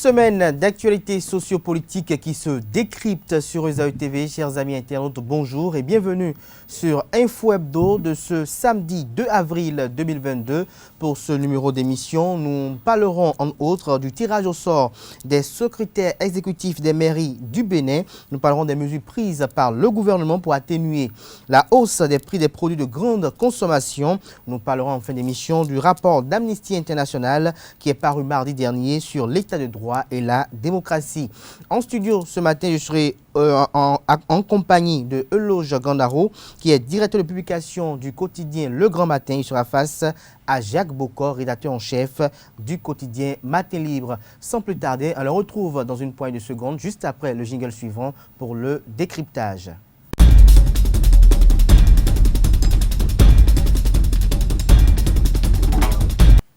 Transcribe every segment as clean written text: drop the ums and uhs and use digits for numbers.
semaine d'actualité sociopolitique qui se décrypte sur Esaü TV. Chers amis internautes, bonjour et bienvenue sur Info Hebdo de ce samedi 2 avril 2022. Pour ce numéro d'émission, nous parlerons en outre du tirage au sort des secrétaires exécutifs des mairies du Bénin. Nous parlerons des mesures prises par le gouvernement pour atténuer la hausse des prix des produits de grande consommation. Nous parlerons en fin d'émission du rapport d'Amnesty International qui est paru mardi dernier sur l'état de droit et la démocratie. En studio ce matin, je serai en compagnie de Eloge Gandaro, qui est directeur de publication du quotidien Le Grand Matin. Il sera face à Jacques Bocor, rédacteur en chef du quotidien Matin Libre. Sans plus tarder, on le retrouve dans une poignée de secondes, juste après le jingle suivant pour le décryptage.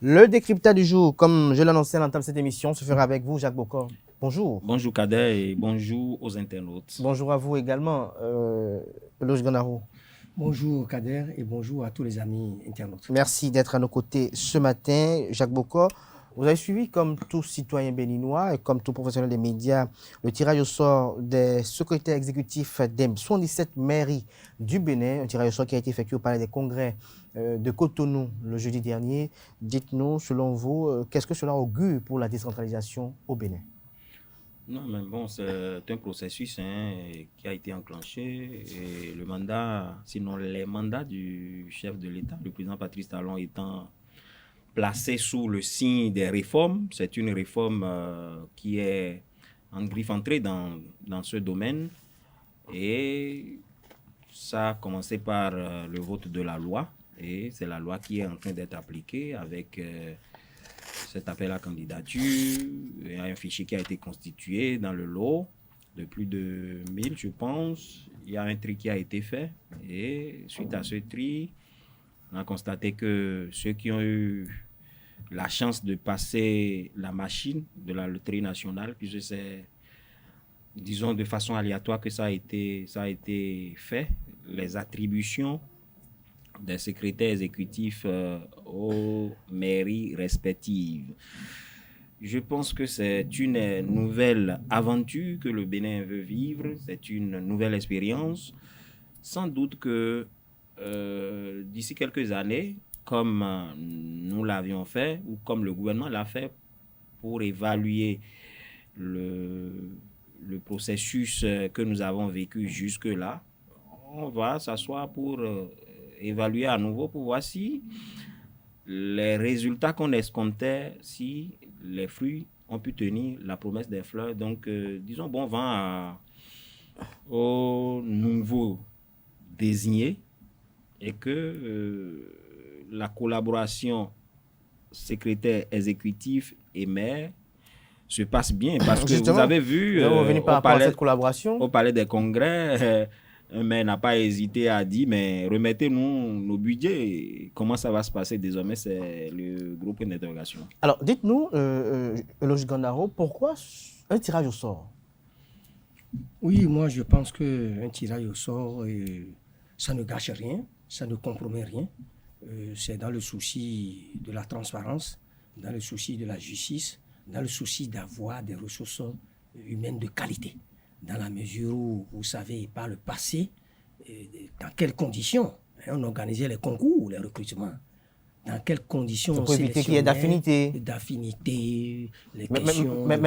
Le décryptage du jour, comme je l'annonçais à l'entame de cette émission, se fera avec vous, Jacques Bocor. Bonjour. Bonjour Kader et bonjour aux internautes. Bonjour à vous également, Eloge Gandaro. Bonjour Kader et bonjour à tous les amis internautes. Merci d'être à nos côtés ce matin, Jacques Bocor. Vous avez suivi, comme tout citoyen béninois et comme tout professionnel des médias, le tirage au sort des secrétaires exécutifs des 77 mairies du Bénin, un tirage au sort qui a été effectué au Palais des Congrès de Cotonou le jeudi dernier. Dites-nous, selon vous, qu'est-ce que cela augure pour la décentralisation au Bénin? Non, mais bon, c'est un processus qui a été enclenché et le mandat, sinon les mandats du chef de l'État, le président Patrice Talon étant placé sous le signe des réformes. C'est une réforme qui est en griffe entrée dans ce domaine et ça a commencé par le vote de la loi et c'est la loi qui est en train d'être appliquée avec cet appel à candidature. Il y a un fichier qui a été constitué dans le lot de plus de 1000, je pense. Il y a un tri qui a été fait et suite à ce tri, on a constaté que ceux qui ont eu la chance de passer la machine de la loterie nationale, puisque c'est, disons, de façon aléatoire que ça a été fait, les attributions des secrétaires exécutifs aux mairies respectives. Je pense que c'est une nouvelle aventure que le Bénin veut vivre, c'est une nouvelle expérience. Sans doute que d'ici quelques années, comme nous l'avions fait, ou comme le gouvernement l'a fait pour évaluer le processus que nous avons vécu jusque-là, on va s'asseoir pour évaluer à nouveau pour voir si les résultats qu'on escomptait, si les fruits ont pu tenir la promesse des fleurs. Donc, disons bon vent aux nouveaux désignés et que la collaboration secrétaire exécutif et maire se passe bien parce que justement, vous avez vu au palais des congrès, un maire n'a pas hésité à dire mais remettez-nous nos budgets. Comment ça va se passer désormais, c'est le gros point d'interrogation. Alors dites-nous, Eloge Gandaro, pourquoi un tirage au sort? Oui, moi je pense qu'un tirage au sort, ça ne gâche rien, ça ne compromet rien. C'est dans le souci de la transparence, dans le souci de la justice, dans le souci d'avoir des ressources humaines de qualité. Dans la mesure où, vous savez, par le passé, dans quelles conditions on organisait les concours, les recrutements, dans quelles conditions on sélectionnait qu'il y ait d'affinité, les questions mais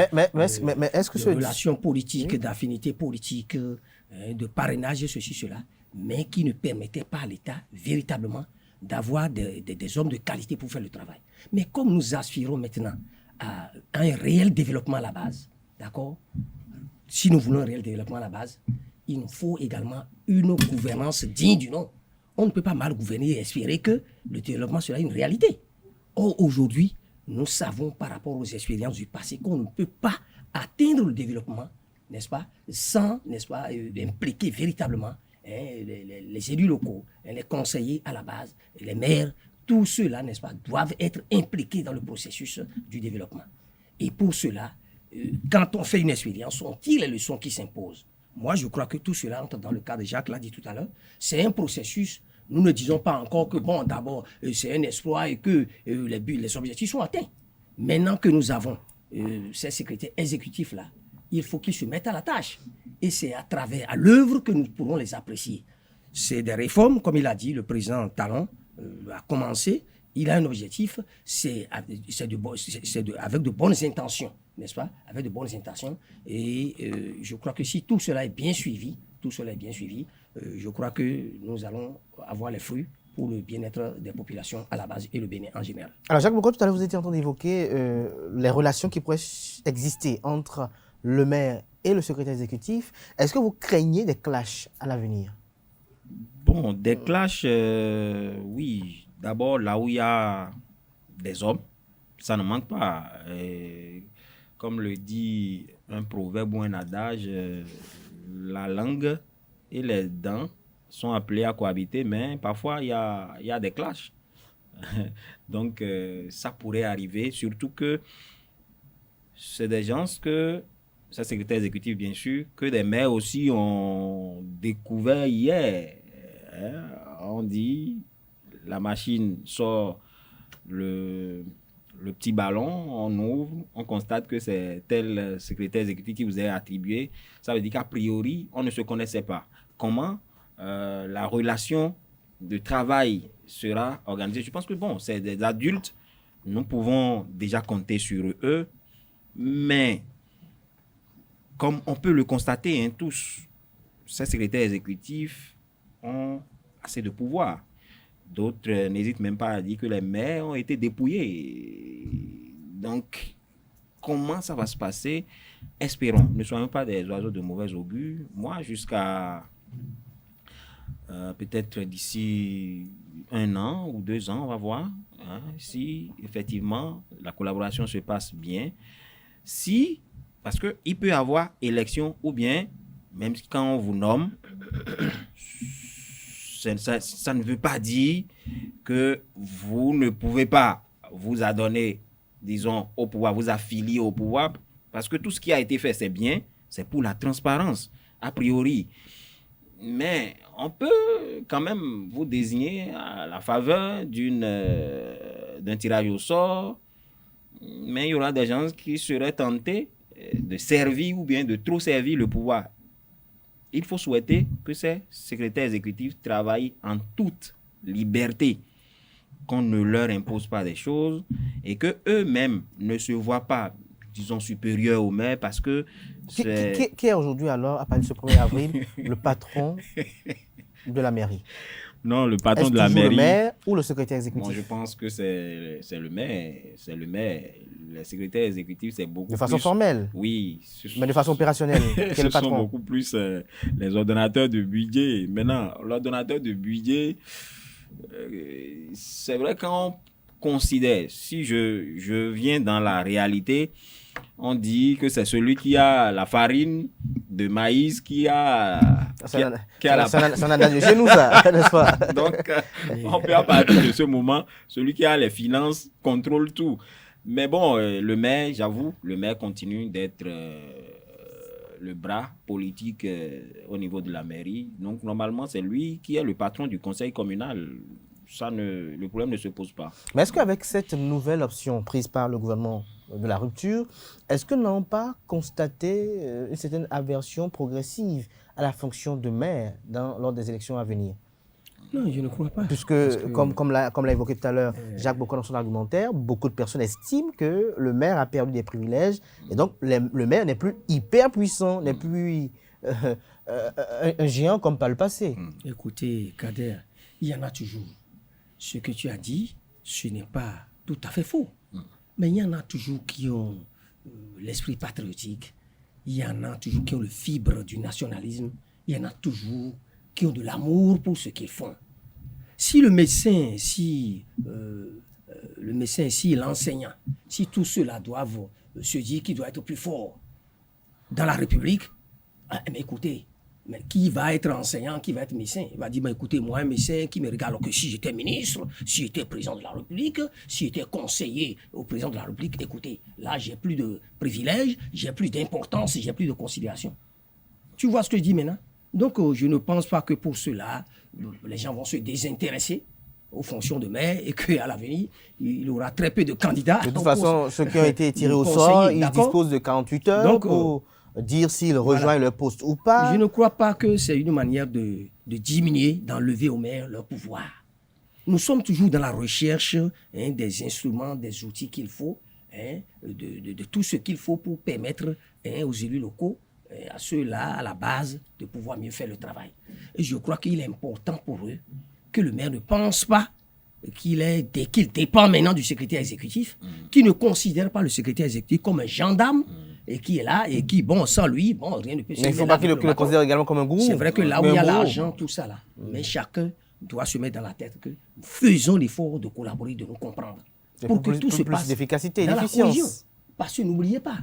est-ce que de relations politiques, d'affinité politique, de parrainage, ceci, cela, mais qui ne permettaient pas à l'État véritablement d'avoir des hommes de qualité pour faire le travail. Mais comme nous aspirons maintenant à un réel développement à la base, d'accord? Si nous voulons un réel développement à la base, il nous faut également une gouvernance digne du nom. On ne peut pas mal gouverner et espérer que le développement sera une réalité. Or, aujourd'hui, nous savons par rapport aux expériences du passé qu'on ne peut pas atteindre le développement, n'est-ce pas, sans, n'est-ce pas, impliquer véritablement les élus locaux, les conseillers à la base, les maires, tous ceux-là, n'est-ce pas, doivent être impliqués dans le processus du développement. Et pour cela, quand on fait une expérience, on tire les leçons qui s'imposent. Moi, je crois que tout cela entre dans le cadre, Jacques l'a dit tout à l'heure, c'est un processus. Nous ne disons pas encore que, bon, d'abord, c'est un exploit et que les objectifs sont atteints. Maintenant que nous avons ces secrétaires exécutifs-là, il faut qu'ils se mettent à la tâche. Et c'est à l'œuvre que nous pourrons les apprécier. C'est des réformes, comme il a dit, le président Talon a commencé. Il a un objectif, avec de bonnes intentions, n'est-ce pas? Avec de bonnes intentions. Et je crois que si tout cela est bien suivi, je crois que nous allons avoir les fruits pour le bien-être des populations à la base et le Bénin en général. Alors Jacques Boko, tout à l'heure vous étiez en train d'évoquer les relations qui pourraient exister entre le maire et le secrétaire exécutif. Est-ce que vous craignez des clashs à l'avenir? Bon, des clashs, oui. D'abord, là où il y a des hommes, ça ne manque pas. Et comme le dit un proverbe ou un adage, la langue et les dents sont appelées à cohabiter, mais parfois il y a des clashs. Donc, ça pourrait arriver, surtout que c'est des gens que, ça secrétaire exécutif bien sûr, que des maires aussi ont découvert hier. On dit, la machine sort le petit ballon, on ouvre, on constate que c'est tel secrétaire exécutif qui vous est attribué. Ça veut dire qu'à priori, on ne se connaissait pas. Comment la relation de travail sera organisée? Je pense que bon, c'est des adultes, nous pouvons déjà compter sur eux, mais comme on peut le constater, hein, tous, ces secrétaires exécutifs ont assez de pouvoir. D'autres n'hésitent même pas à dire que les maires ont été dépouillés. Donc, comment ça va se passer? Espérons. Ne soyons pas des oiseaux de mauvais augure. Moi, jusqu'à peut-être d'ici 1 an ou 2 ans, on va voir si effectivement la collaboration se passe bien. Si, parce qu'il peut y avoir élection ou bien, même quand on vous nomme, ça ne veut pas dire que vous ne pouvez pas vous adonner, disons, au pouvoir, vous affilier au pouvoir, parce que tout ce qui a été fait, c'est bien, c'est pour la transparence, a priori. Mais on peut quand même vous désigner à la faveur d'un tirage au sort, mais il y aura des gens qui seraient tentés de servir ou bien de trop servir le pouvoir. Il faut souhaiter que ces secrétaires exécutifs travaillent en toute liberté, qu'on ne leur impose pas des choses et qu'eux-mêmes ne se voient pas, disons, supérieurs aux maires parce que... Qui est aujourd'hui alors, à partir de ce 1er avril, le patron de la mairie? Non, le patron de la Est-ce mairie... le maire ou le secrétaire exécutif? Moi, je pense que c'est le maire. C'est le maire. Le secrétaire exécutif, c'est beaucoup plus... De façon formelle? Oui. Mais de façon opérationnelle, quel est le patron? Ce sont beaucoup plus les ordonnateurs de budget. Maintenant, l'ordonnateur de budget, c'est vrai quand on considère, si je viens dans la réalité, on dit que c'est celui qui a la farine de maïs qui a Ça n'a de chez nous, ça, n'est-ce pas? Donc, on peut à partir de ce moment, celui qui a les finances contrôle tout. Mais bon, le maire, j'avoue, le maire continue d'être le bras politique au niveau de la mairie. Donc, normalement, c'est lui qui est le patron du conseil communal. Le problème ne se pose pas. Mais est-ce qu'avec cette nouvelle option prise par le gouvernement de la rupture, est-ce que nous n'avons pas constaté une certaine aversion progressive à la fonction de maire lors des élections à venir? Non, je ne crois pas. Puisque, comme l'a évoqué tout à l'heure Jacques Boko dans son argumentaire, beaucoup de personnes estiment que le maire a perdu des privilèges et donc le maire n'est plus hyper puissant, n'est plus un géant comme par le passé. Écoutez, Kader, il y en a toujours. Ce que tu as dit, ce n'est pas tout à fait faux. Mais il y en a toujours qui ont l'esprit patriotique, il y en a toujours qui ont le fibre du nationalisme, il y en a toujours qui ont de l'amour pour ce qu'ils font. Si le médecin, si l'enseignant, si tous ceux-là doivent se dire qu'ils doivent être plus forts dans la République, mais écoutez, mais qui va être enseignant, qui va être médecin? Il va dire, écoutez, moi, un médecin qui me regarde, alors que si j'étais ministre, si j'étais président de la République, si j'étais conseiller au président de la République, écoutez, là, j'ai plus de privilèges, j'ai plus d'importance, j'ai plus de considération. Tu vois ce que je dis maintenant? Donc, je ne pense pas que pour cela, les gens vont se désintéresser aux fonctions de maire et qu'à l'avenir, il aura très peu de candidats. De toute façon, ceux qui ont été tirés au conseiller, sort, ils d'accord. disposent de 48 heures Donc, pour dire s'ils rejoignent leur poste ou pas. Je ne crois pas que c'est une manière de diminuer, d'enlever aux maires leur pouvoir. Nous sommes toujours dans la recherche des instruments, des outils qu'il faut, de tout ce qu'il faut pour permettre aux élus locaux, à ceux-là, à la base, de pouvoir mieux faire le travail. Et je crois qu'il est important pour eux que le maire ne pense pas qu'il dépend maintenant du secrétaire exécutif, qui ne considère pas le secrétaire exécutif comme un gendarme, et qui est là, et qui, bon, sans lui, bon, rien ne peut se Mais il ne faut faire pas là qu'il avec le considère également comme un gourou. C'est vrai que là où Mais il y a un gourou. l'argent, tout ça là, mais chacun doit se mettre dans la tête que nous faisons l'effort de collaborer, de nous comprendre. Et Pour que plus- tout se plus passe d'efficacité et dans la d'efficience. cohésion. Parce que n'oubliez pas,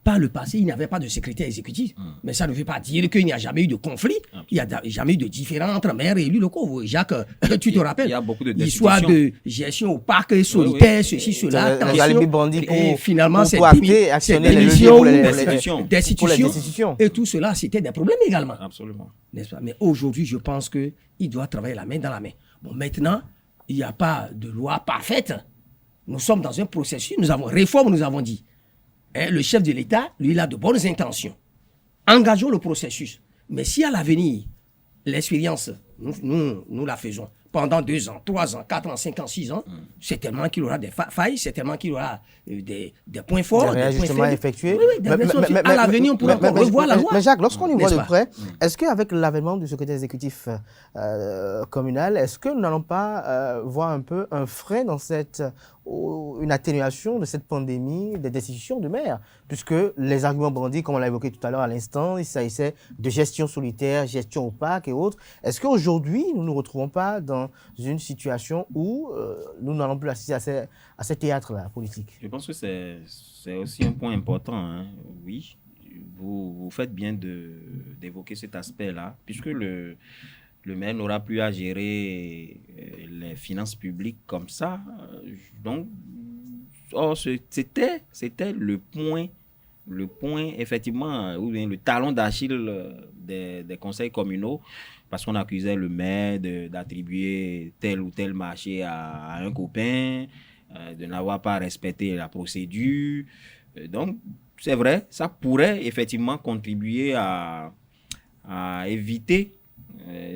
par le passé, il n'y avait pas de secrétaire exécutif. Mais ça ne veut pas dire qu'il n'y a jamais eu de conflit. Il n'y a jamais eu de différends entre maires et élus locaux. Jacques, tu te rappelles, il y a beaucoup de l'histoire destitutions. de gestion au parc solitaire, oui. ceci, C'est cela, les alibis bandits et finalement, pour acter, actionner les leviers pour les destitutions. destitutions. Et tout cela, c'était des problèmes également. Absolument. N'est-ce pas? Mais aujourd'hui, je pense qu'il doit travailler la main dans la main. Bon, maintenant, il n'y a pas de loi parfaite. Nous sommes dans un processus, nous avons dit. Le chef de l'État, lui, il a de bonnes intentions. Engageons le processus. Mais si à l'avenir, l'expérience, nous la faisons pendant 2 ans, 3 ans, 4 ans, 5 ans, 6 ans, c'est tellement qu'il aura des failles, c'est tellement qu'il aura des points forts, Des des points réajustements faibles. effectués. Oui, des réajustements. À l'avenir, on pourra encore revoir la loi. Mais Jacques, lorsqu'on y voit N'est-ce de pas? près, est-ce qu'avec l'avènement du secrétaire exécutif communal, est-ce que nous n'allons pas voir un peu un frein dans une atténuation de cette pandémie des décisions de maire? Puisque les arguments bandits, comme on l'a évoqué tout à l'heure à l'instant, il s'agissait de gestion solitaire, gestion opaque et autres. Est-ce qu'aujourd'hui, nous ne nous retrouvons pas dans une situation où nous n'allons plus assister à ces théâtres-là politiques? Je pense que c'est aussi un point important. Hein. Oui, vous faites bien d'évoquer cet aspect-là, puisque le maire n'aura plus à gérer les finances publiques comme ça. Donc, c'était le point, effectivement, ou bien le talon d'Achille des conseils communaux, parce qu'on accusait le maire d'attribuer tel ou tel marché à un copain, de n'avoir pas respecté la procédure. Donc, c'est vrai, ça pourrait effectivement contribuer à éviter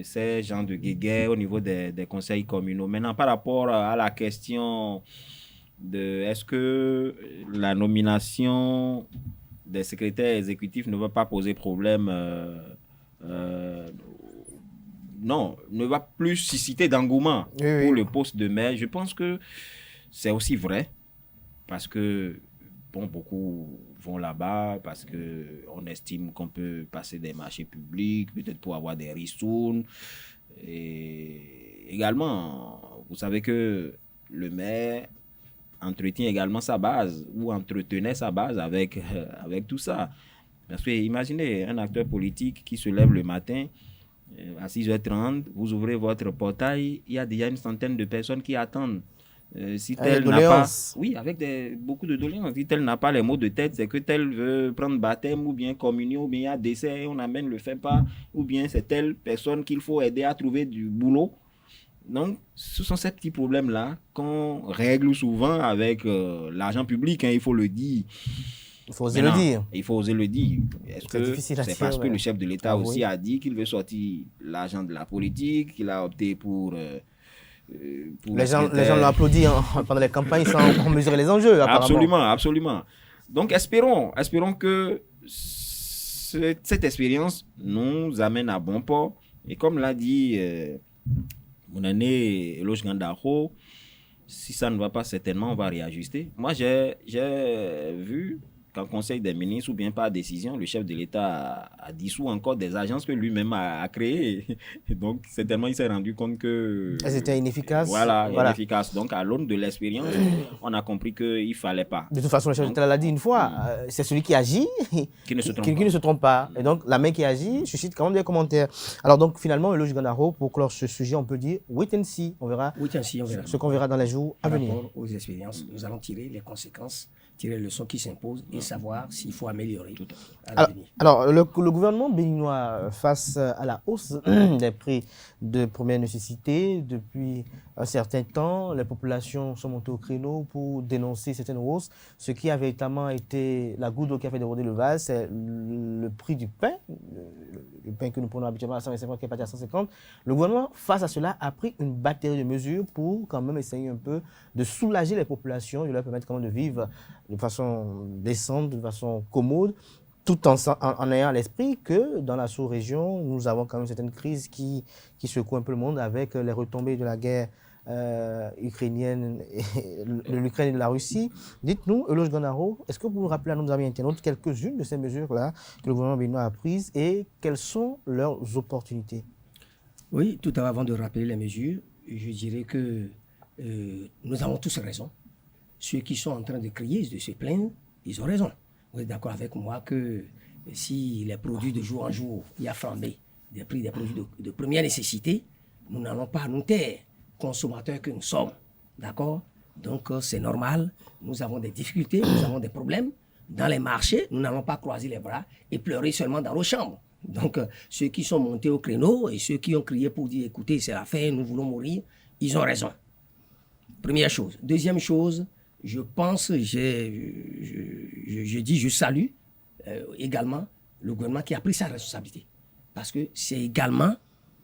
ces genres de guéguerre au niveau des conseils communaux. Maintenant, par rapport à la question de est-ce que la nomination des secrétaires exécutifs ne va pas poser problème, non, ne va plus susciter d'engouement pour le poste de maire. Je pense que c'est aussi vrai, parce que bon, beaucoup vont là-bas parce qu'on estime qu'on peut passer des marchés publics, peut-être pour avoir des ristournes. Et également, vous savez que le maire entretient également sa base, ou entretenait sa base avec tout ça. Parce que imaginez un acteur politique qui se lève le matin à 6h30, vous ouvrez votre portail, il y a déjà une centaine de personnes qui attendent. Si tel n'a pas, oui, avec beaucoup de doléances. Si tel n'a pas les mots de tête, c'est que tel veut prendre baptême ou bien communion, ou bien il y a décès et on amène le fait pas, ou bien c'est telle personne qu'il faut aider à trouver du boulot. Donc, ce sont ces petits problèmes-là qu'on règle souvent avec l'argent public, hein, il faut le dire. Il faut oser le dire. Il faut oser le dire. Est-ce que c'est parce que le chef de l'État aussi a dit qu'il veut sortir l'argent de la politique, qu'il a opté pour les gens l'ont applaudi pendant les campagnes sans mesurer les enjeux, apparemment. Absolument. Donc, espérons que cette expérience nous amène à bon port. Et comme l'a dit mon année Eloge Gandaro, si ça ne va pas, certainement, on va réajuster. Moi, j'ai vu qu'en Conseil des ministres, ou bien par décision, le chef de l'État a dissous encore des agences que lui-même a créées. Donc, certainement, il s'est rendu compte que... Elles étaient inefficaces. Voilà. Inefficaces. Donc, à l'aune de l'expérience, on a compris qu'il ne fallait pas. De toute façon, le chef de l'État l'a dit une fois, c'est celui qui agit qui ne se trompe pas. Et donc, la main qui agit suscite quand même des commentaires. Alors, donc, finalement, Eloge Gandaro, pour clore ce sujet, on peut dire wait and see. On verra ce qu'on verra dans les jours à venir. Par rapport aux expériences, nous allons tirer les conséquences tirer les leçons qui s'imposent et savoir s'il faut améliorer à Alors, l'avenir. alors, le gouvernement béninois, face à la hausse des prix de première nécessité, depuis un certain temps, les populations sont montées au créneau pour dénoncer certaines hausses. Ce qui a véritablement été la goutte d'eau qui a fait déborder le vase, c'est le prix du pain, le pain que nous prenons habituellement à 125 qui est parti à 150. Le gouvernement, face à cela, a pris une batterie de mesures pour quand même essayer un peu de soulager les populations, de leur permettre quand même de vivre de façon décente, de façon commode, tout en ayant à l'esprit que dans la sous-région, nous avons quand même certaines crises qui secouent un peu le monde avec les retombées de la guerre ukrainienne, de l'Ukraine et de la Russie. Dites-nous, Euloge Gandaro, est-ce que vous pouvez nous rappeler à nos amis internautes quelques-unes de ces mesures-là que le gouvernement béninois a prises et quelles sont leurs opportunités? Oui, tout avant de rappeler les mesures, je dirais que nous avons tous raison. Ceux qui sont en train de crier, de se plaindre, ils ont raison. Vous êtes d'accord avec moi que si les produits de jour en jour, il y a flambé des prix des produits de première nécessité, nous n'allons pas nous taire, consommateurs que nous sommes. D'accord? Donc c'est normal, nous avons des difficultés, nous avons des problèmes. Dans les marchés, nous n'allons pas croiser les bras et pleurer seulement dans nos chambres. Donc ceux qui sont montés au créneau et ceux qui ont crié pour dire écoutez, c'est la fin, nous voulons mourir, ils ont raison. Première chose. Deuxième chose, je pense, je salue également le gouvernement qui a pris sa responsabilité. Parce que c'est également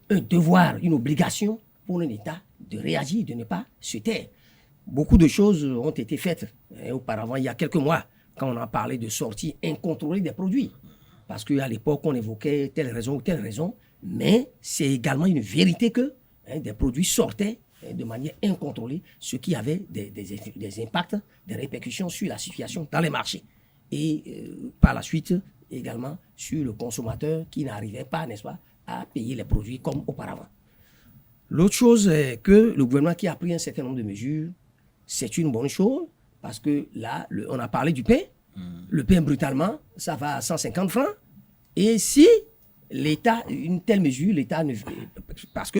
un devoir, une obligation pour un État de réagir, de ne pas se taire. Beaucoup de choses ont été faites auparavant, il y a quelques mois, quand on a parlé de sortie incontrôlée des produits. Parce qu'à l'époque, on évoquait telle raison ou telle raison, mais c'est également une vérité que des produits sortaient de manière incontrôlée, ce qui avait des impacts, des répercussions sur la situation dans les marchés. Et par la suite, également, sur le consommateur qui n'arrivait pas, n'est-ce pas, à payer les produits comme auparavant. L'autre chose est que le gouvernement qui a pris un certain nombre de mesures, c'est une bonne chose, parce que là, on a parlé du pain. Le pain, brutalement, ça va à 150 francs. Et si l'État, une telle mesure, l'État ne... Parce que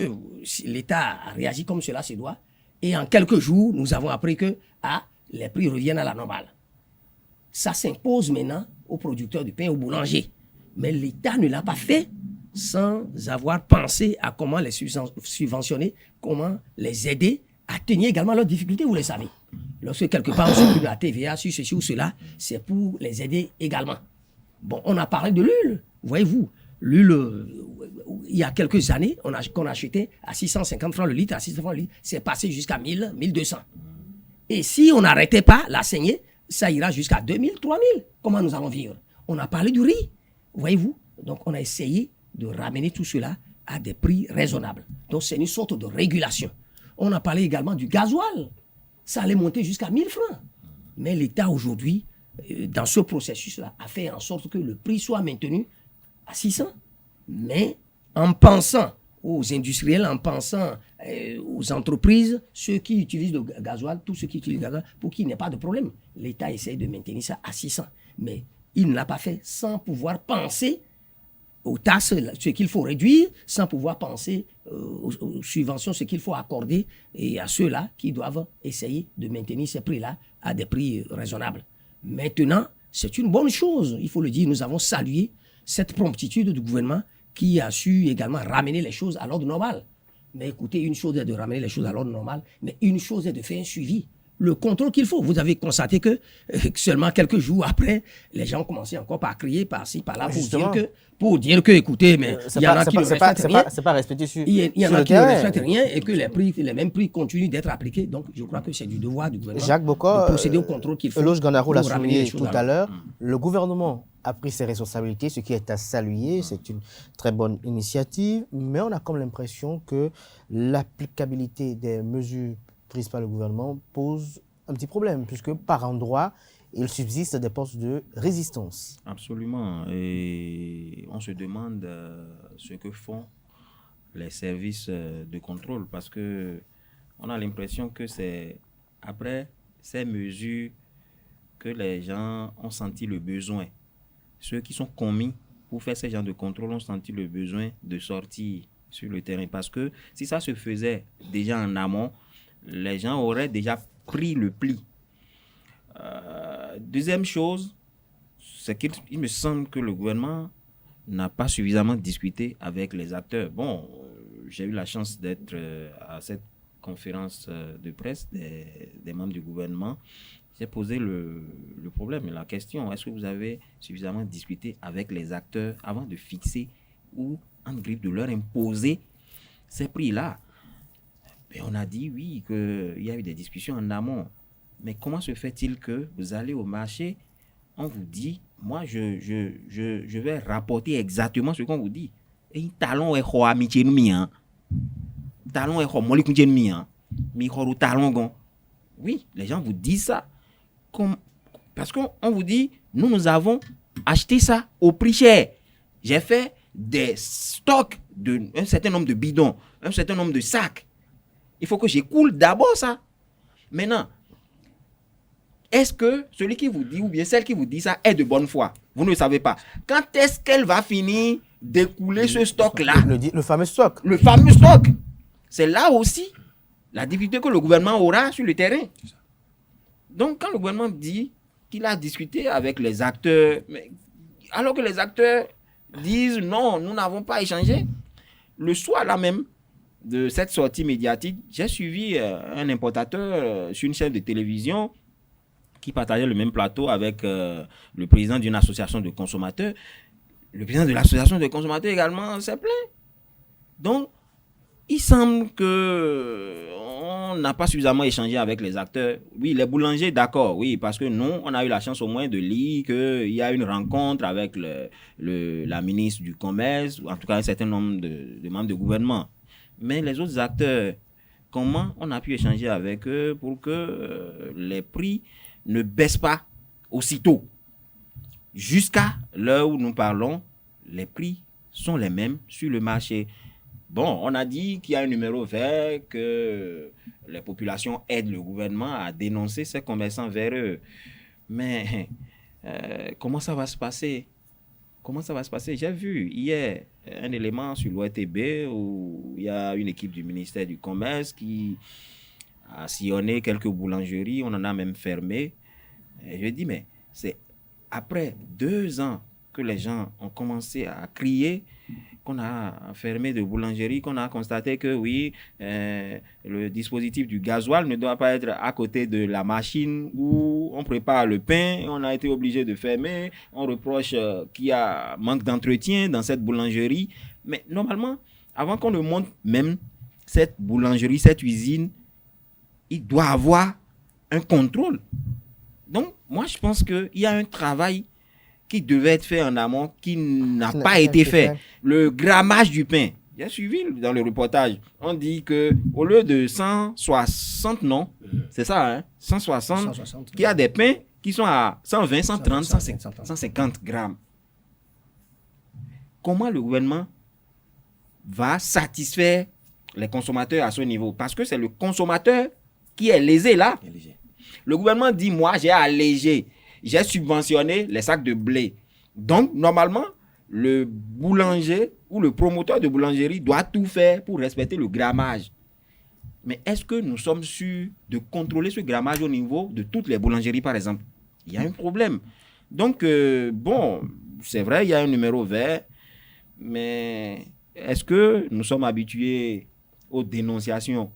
l'État a réagi comme cela se doit. Et en quelques jours, nous avons appris que les prix reviennent à la normale. Ça s'impose maintenant aux producteurs de pain, aux boulangers. Mais l'État ne l'a pas fait sans avoir pensé à comment les subventionner, comment les aider à tenir également leurs difficultés, vous le savez. Lorsque quelque part on supprime la TVA sur ceci ou cela, c'est pour les aider également. Bon, on a parlé de l'huile, voyez-vous. L'huile, il y a quelques années, qu'on achetait à 650 francs le litre, à 600 francs le litre, c'est passé jusqu'à 1000, 1200. Et si on n'arrêtait pas la saignée, ça ira jusqu'à 2000, 3000. Comment nous allons vivre? On a parlé du riz, voyez-vous. Donc on a essayé de ramener tout cela à des prix raisonnables. Donc c'est une sorte de régulation. On a parlé également du gasoil. Ça allait monter jusqu'à 1000 francs. Mais l'État aujourd'hui, dans ce processus-là, a fait en sorte que le prix soit maintenu à 600. Mais en pensant aux industriels, en pensant aux entreprises, ceux qui utilisent le gasoil, tous ceux qui utilisent le gasoil, pour qu'il n'y ait pas de problème. L'État essaye de maintenir ça à 600. Mais il ne l'a pas fait sans pouvoir penser aux taxes, ce qu'il faut réduire, sans pouvoir penser aux subventions, ce qu'il faut accorder, et à ceux-là qui doivent essayer de maintenir ces prix-là à des prix raisonnables. Maintenant, c'est une bonne chose, il faut le dire, nous avons salué cette promptitude du gouvernement qui a su également ramener les choses à l'ordre normal. Mais écoutez, une chose est de ramener les choses à l'ordre normal, mais une chose est de faire un suivi. Le contrôle qu'il faut. Vous avez constaté que seulement quelques jours après, les gens ont commencé encore par crier par-ci, par-là, pour dire que, écoutez, mais il y en a qui ne respectent rien. C'est pas respecté sur Il y en a qui ne respectent rien et que les mêmes prix continuent d'être appliqués. Donc, je crois que c'est du devoir du gouvernement Jacques Bokor, de procéder au contrôle qu'il faut. Euloge Gandaro l'a souligné tout à l'heure. Le gouvernement a pris ses responsabilités, ce qui est à saluer. C'est une très bonne initiative. Mais on a comme l'impression que l'applicabilité des mesures prises par le gouvernement pose un petit problème, puisque par endroit, il subsiste des postes de résistance. Absolument. Et on se demande ce que font les services de contrôle, parce que on a l'impression que c'est après ces mesures que les gens ont senti le besoin. Ceux qui sont commis pour faire ce genre de contrôle ont senti le besoin de sortir sur le terrain. Parce que si ça se faisait déjà en amont, les gens auraient déjà pris le pli. Deuxième chose, c'est qu'il me semble que le gouvernement n'a pas suffisamment discuté avec les acteurs. Bon, j'ai eu la chance d'être à cette conférence de presse des membres du gouvernement. J'ai posé le problème et la question, est-ce que vous avez suffisamment discuté avec les acteurs avant de fixer ou, en grippe, de leur imposer ces prix-là? Et on a dit oui, qu'il y a eu des discussions en amont. Mais comment se fait-il que vous allez au marché, on vous dit, moi je vais rapporter exactement ce qu'on vous dit. Et talon est quoi amitié nous mien. Talon est quoi molécule mien. Mi talon gon. Oui, les gens vous disent ça. Parce qu'on vous dit, nous avons acheté ça au prix cher. J'ai fait des stocks d'un certain nombre de bidons, un certain nombre de sacs. Il faut que j'écoule d'abord ça. Maintenant, est-ce que celui qui vous dit ou bien celle qui vous dit ça est de bonne foi? Vous ne le savez pas. Quand est-ce qu'elle va finir d'écouler ce stock-là? Le fameux stock. Le fameux stock. C'est là aussi la difficulté que le gouvernement aura sur le terrain. Donc, quand le gouvernement dit qu'il a discuté avec les acteurs, mais alors que les acteurs disent non, nous n'avons pas échangé, le soir là même de cette sortie médiatique, j'ai suivi un importateur sur une chaîne de télévision qui partageait le même plateau avec le président d'une association de consommateurs. Le président de l'association de consommateurs également s'est plaint. Donc, il semble qu'on n'a pas suffisamment échangé avec les acteurs. Oui, les boulangers, d'accord, oui, parce que nous, on a eu la chance au moins de lire qu'il y a une rencontre avec la ministre du Commerce, ou en tout cas un certain nombre de membres du gouvernement. Mais les autres acteurs, comment on a pu échanger avec eux pour que les prix ne baissent pas aussitôt? Jusqu'à l'heure où nous parlons, les prix sont les mêmes sur le marché. Bon, on a dit qu'il y a un numéro vert, que les populations aident le gouvernement à dénoncer ces commerçants véreux. Mais comment ça va se passer? Comment ça va se passer? J'ai vu hier un élément sur l'ORTB où il y a une équipe du ministère du Commerce qui a sillonné quelques boulangeries. On en a même fermé. Et je dis, mais c'est après 2 ans que les gens ont commencé à crier qu'on a fermé de boulangerie, qu'on a constaté que oui, le dispositif du gasoil ne doit pas être à côté de la machine où on prépare le pain. On a été obligé de fermer. On reproche qu'il y a manque d'entretien dans cette boulangerie. Mais normalement, avant qu'on ne monte même cette boulangerie, cette usine, il doit avoir un contrôle. Donc, moi, je pense qu'il y a un travail qui devait être fait en amont, qui n'a pas été fait. Le grammage du pain, j'ai suivi dans le reportage, on dit qu'au lieu de 160, non, c'est ça, hein, 160, qu'il y a des pains qui sont à 120, 130, 150 grammes. Comment le gouvernement va satisfaire les consommateurs à ce niveau? Parce que c'est le consommateur qui est lésé là. Le gouvernement dit, moi, j'ai allégé. J'ai subventionné les sacs de blé. Donc, normalement, le boulanger ou le promoteur de boulangerie doit tout faire pour respecter le grammage. Mais est-ce que nous sommes sûrs de contrôler ce grammage au niveau de toutes les boulangeries, par exemple? Il y a un problème. Donc, bon, c'est vrai, il y a un numéro vert, mais est-ce que nous sommes habitués aux dénonciations?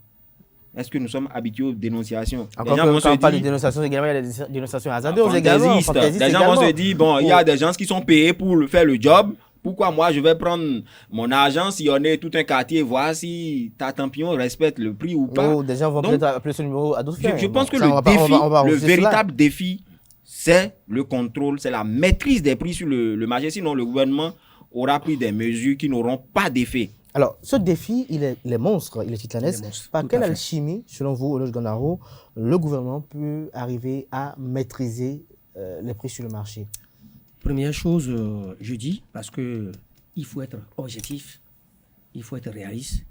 Est-ce que nous sommes habitués aux dénonciations? Encore les gens vont se dire, de dénonciations également, il y a des dénonciations hasardeuses également. Les gens vont se dire, bon, il y a des gens qui sont payés pour faire le job. Pourquoi moi, je vais prendre mon argent, sillonner tout un quartier, voir si Tartampion respecte le prix ou pas? Oh, des gens vont peut-être appeler ce numéro à d'autres fins. Je pense que le véritable défi, c'est le contrôle, c'est la maîtrise des prix sur le marché. Sinon, le gouvernement aura pris des mesures qui n'auront pas d'effet. Alors, ce défi, il est monstre, il est titanesque. Par quelle alchimie, selon vous, Ologe Gandaro, le gouvernement peut arriver à maîtriser les prix sur le marché? Première chose, je dis, parce qu'il faut être objectif, il faut être réaliste.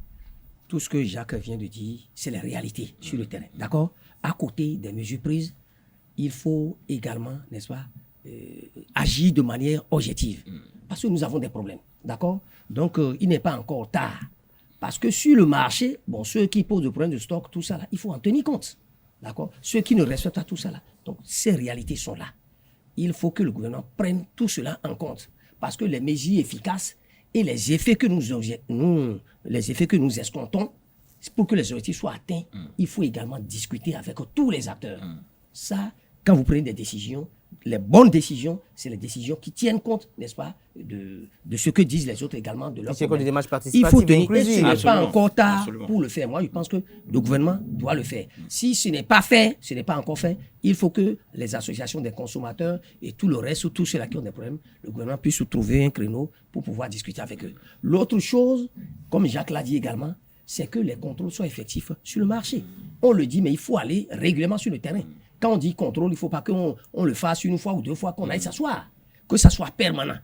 Tout ce que Jacques vient de dire, c'est la réalité sur le terrain. D'accord? À côté des mesures prises, il faut également, n'est-ce pas, agir de manière objective. Parce que nous avons des problèmes. D'accord? Donc, il n'est pas encore tard. Parce que sur le marché, bon, ceux qui posent le problème de stock, tout ça, là, il faut en tenir compte. D'accord? Ceux qui ne respectent pas tout ça là. Donc, ces réalités sont là. Il faut que le gouvernement prenne tout cela en compte. Parce que les mesures efficaces et les effets que nous escomptons, pour que les objectifs soient atteints, il faut également discuter avec tous les acteurs. Ça, quand vous prenez des décisions, les bonnes décisions, c'est les décisions qui tiennent compte, n'est-ce pas, de ce que disent les autres également, de leur C'est quoi des démarches il participatives faut et tenir, et inclusives. ce n'est pas Absolument. encore tard Absolument. pour le faire. Moi, je pense que le gouvernement doit le faire. Si ce n'est pas fait, ce n'est pas encore fait, il faut que les associations des consommateurs et tout le reste, tous ceux-là qui ont des problèmes, le gouvernement puisse trouver un créneau pour pouvoir discuter avec eux. L'autre chose, comme Jacques l'a dit également, c'est que les contrôles soient effectifs sur le marché. On le dit, mais il faut aller régulièrement sur le terrain. Quand on dit contrôle, il ne faut pas qu'on le fasse une fois ou deux fois, qu'on aille s'asseoir. Que ça soit permanent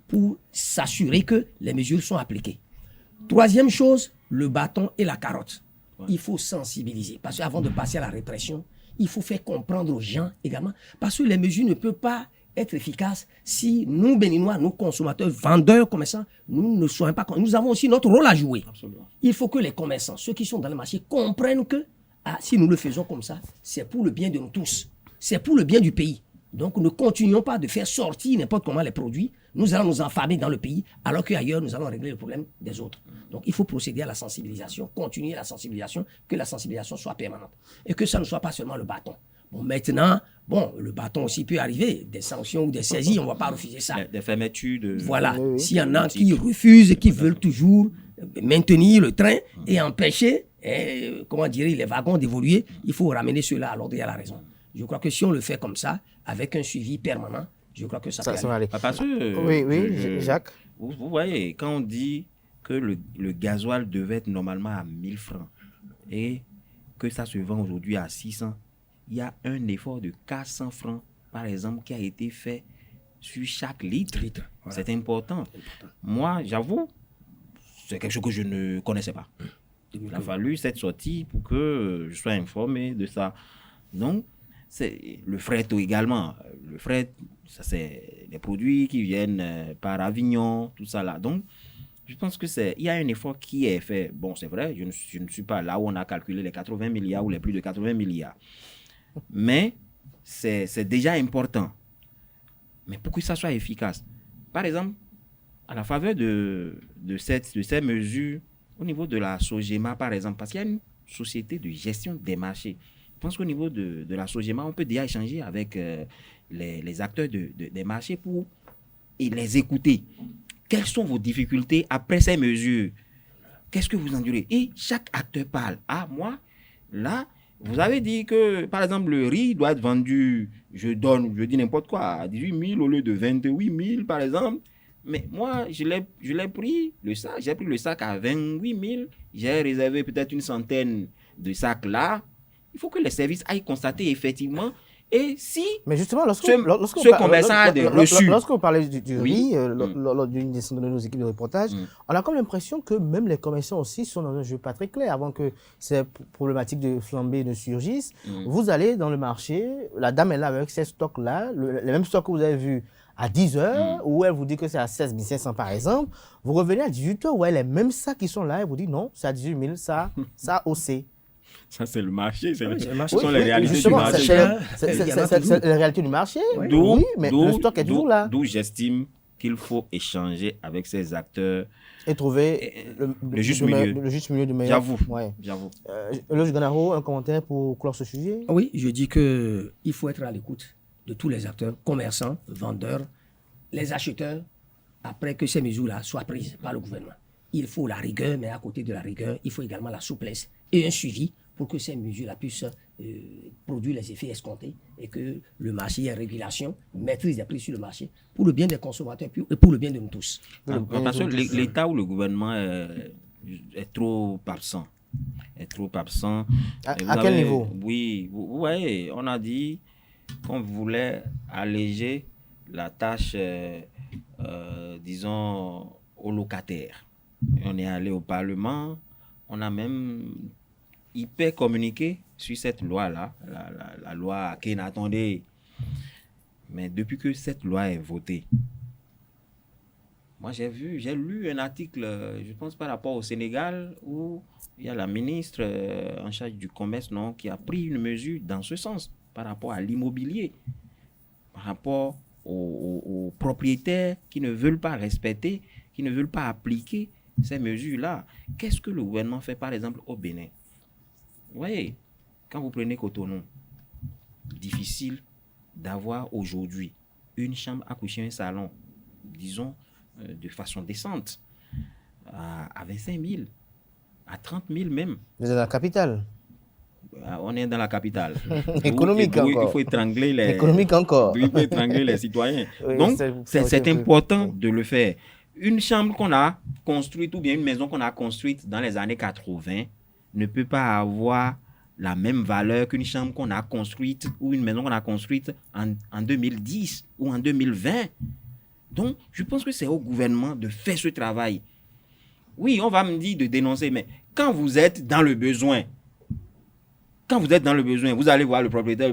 pour s'assurer que les mesures sont appliquées. Troisième chose, le bâton et la carotte. Il faut sensibiliser. Parce qu'avant de passer à la répression, il faut faire comprendre aux gens également. Parce que les mesures ne peuvent pas être efficaces si nous, Béninois, nous consommateurs, vendeurs, commerçants, nous ne soyons pas... Nous avons aussi notre rôle à jouer. Absolument. Il faut que les commerçants, ceux qui sont dans le marché, comprennent que si nous le faisons comme ça, c'est pour le bien de nous tous. C'est pour le bien du pays. Donc, ne continuons pas de faire sortir n'importe comment les produits. Nous allons nous enfermer dans le pays, alors qu'ailleurs, nous allons régler le problème des autres. Donc, il faut procéder à la sensibilisation, continuer la sensibilisation, que la sensibilisation soit permanente. Et que ça ne soit pas seulement le bâton. Bon, maintenant, le bâton aussi peut arriver, des sanctions ou des saisies, on ne va pas refuser ça. Des fermetures de... Voilà, Oui, oui. s'il y en a qui refusent et qui veulent toujours maintenir le train et empêcher, les wagons d'évoluer, il faut ramener ceux-là à l'ordre et à la raison. Je crois que si on le fait comme ça, avec un suivi permanent, je crois que ça peut Ça va aller. aller. Parce que... Oui, Jacques. Vous voyez, quand on dit que le gasoil devait être normalement à 1000 francs et que ça se vend aujourd'hui à 600, il y a un effort de 400 francs, par exemple, qui a été fait sur chaque litre. Voilà. C'est important. Moi, j'avoue, c'est quelque chose que je ne connaissais pas. Il a fallu cette sortie pour que je sois informé de ça. Donc, c'est le fret également. Le fret, ça c'est des produits qui viennent par Avignon, tout ça là. Donc, je pense que il y a un effort qui est fait. Bon, c'est vrai, je ne suis pas là où on a calculé les 80 milliards ou les plus de 80 milliards. Mais c'est déjà important. Mais pour que ça soit efficace, par exemple, à la faveur de ces mesures, au niveau de la Sogema, par exemple, parce qu'il y a une société de gestion des marchés. Je pense qu'au niveau de la Sogema, on peut déjà échanger avec les acteurs des marchés pour les écouter. Quelles sont vos difficultés après ces mesures? Qu'est-ce que vous endurez? Et chaque acteur parle. Ah, moi, là, vous avez dit que, par exemple, le riz doit être vendu, je dis n'importe quoi, à 18 000 au lieu de 28 000, par exemple. Mais moi, je l'ai pris, le sac, j'ai pris le sac à 28 000, j'ai réservé peut-être une centaine de sacs là. Il faut que les services aillent constater effectivement. Et si Mais justement, lorsque ce commerçant a des reçus. Lorsque vous parlez du Oui. riz, lors d'une de nos équipes de reportage, on a comme l'impression que même les commerçants aussi sont dans un jeu pas très clair. Avant que ces problématiques de flambée ne surgissent, vous allez dans le marché, la dame est là avec ces stocks-là, les mêmes stocks que vous avez vus à 10 heures, où elle vous dit que c'est à 16 500 par exemple, vous revenez à 18 heures, où elle les mêmes sacs qui sont là, elle vous dit non, c'est à 18 000, ça a haussé. Ça, c'est le marché. Ce marché. sont les réalités justement, du marché. c'est la réalité du marché. D'où- Oui, mais d'où- le stock est toujours là. D'où j'estime qu'il faut échanger avec ces acteurs. Et trouver le juste milieu. Le juste milieu du meilleur. J'avoue. Ouais. J'avoue. Eloge Ganaro, un commentaire pour clore ce sujet? Oui, je dis qu'il faut être à l'écoute de tous les acteurs, commerçants, vendeurs, les acheteurs, après que ces mesures-là soient prises par le gouvernement. Il faut la rigueur, mais à côté de la rigueur, il faut également la souplesse et un suivi pour que ces mesures-là puissent produire les effets escomptés et que le marché ait régulation, maîtrise des prix sur le marché pour le bien des consommateurs et pour le bien de nous tous. Parce que l'État ou le gouvernement est trop absent. À quel niveau? Oui, vous voyez, on a dit qu'on voulait alléger la tâche, disons, aux locataires. On est allé au Parlement, on a même hyper communiqué sur cette loi-là, la loi Kenatondé. Mais depuis que cette loi est votée, Moi, j'ai lu un article, je pense par rapport au Sénégal, où il y a la ministre en charge du commerce, non, qui a pris une mesure dans ce sens, par rapport à l'immobilier, par rapport aux propriétaires qui ne veulent pas respecter, qui ne veulent pas appliquer ces mesures-là. Qu'est-ce que le gouvernement fait, par exemple, au Bénin? Vous voyez, quand vous prenez Cotonou, difficile d'avoir aujourd'hui une chambre à coucher, un salon, disons, de façon décente, à 25 000, à 30 000 même. Vous êtes dans la capitale. On est dans la capitale. Économique encore. Il faut étrangler les... Économique encore. Il faut étrangler les citoyens. Oui, donc, c'est important oui. de le faire. Une chambre qu'on a construite ou bien une maison qu'on a construite dans les années 80 ne peut pas avoir la même valeur qu'une chambre qu'on a construite ou une maison qu'on a construite en 2010 ou en 2020. Donc, je pense que c'est au gouvernement de faire ce travail. Oui, on va me dire de dénoncer, mais quand vous êtes dans le besoin, vous allez voir le propriétaire,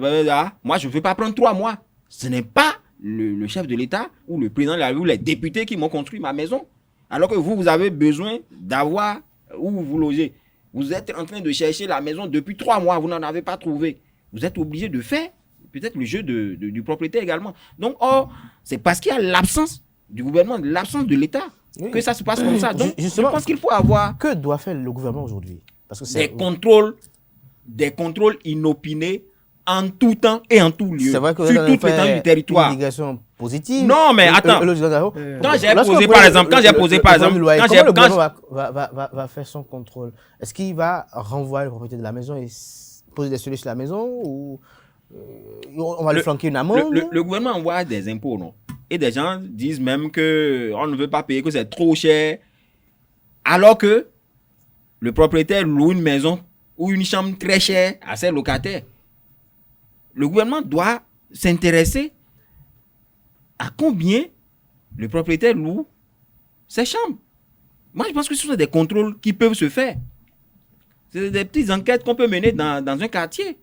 moi, je ne veux pas prendre 3 mois. Ce n'est pas le chef de l'État ou le président de la République ou les députés qui m'ont construit ma maison. Alors que vous avez besoin d'avoir où vous logez. Vous êtes en train de chercher la maison depuis 3 mois, vous n'en avez pas trouvé. Vous êtes obligé de faire peut-être le jeu du propriétaire également. Donc, c'est parce qu'il y a l'absence du gouvernement, l'absence de l'État que ça se passe comme ça. Donc, je pense qu'il faut avoir... Que doit faire le gouvernement aujourd'hui? Parce que c'est des contrôles inopinés en tout temps et en tout lieu. C'est vrai que sur toute l'étendue du territoire. Une irrigation positive. Non, mais attends. Quand j'ai posé, par exemple, comment le gouvernement va faire son contrôle? Est-ce qu'il va renvoyer le propriétaire de la maison et poser des solutions sur la maison ou on va lui flanquer une amende? Le gouvernement envoie des impôts, non? Et des gens disent même que on ne veut pas payer, que c'est trop cher. Alors que le propriétaire loue une maison ou une chambre très chère à ses locataires. Le gouvernement doit s'intéresser à combien le propriétaire loue ses chambres. Moi, je pense que ce sont des contrôles qui peuvent se faire. C'est des petites enquêtes qu'on peut mener dans un quartier.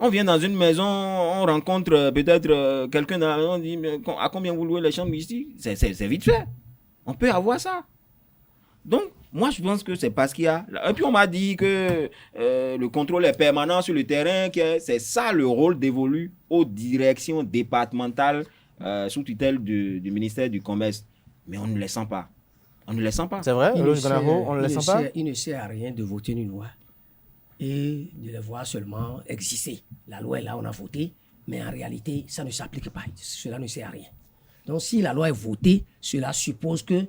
On vient dans une maison, on rencontre peut-être quelqu'un dans la maison, on dit à combien vous louez les chambres ici? C'est vite fait. On peut avoir ça. Donc, moi, je pense que c'est parce qu'il y a... Et puis, on m'a dit que le contrôle est permanent sur le terrain, que c'est ça le rôle dévolu aux directions départementales sous tutelle du ministère du Commerce. Mais on ne les sent pas. On ne les sent pas. C'est vrai, on ne les sent pas. Il ne sert à rien de voter une loi et de les voir seulement exister. La loi est là, on a voté, mais en réalité, ça ne s'applique pas. Cela ne sert à rien. Donc, si la loi est votée, cela suppose que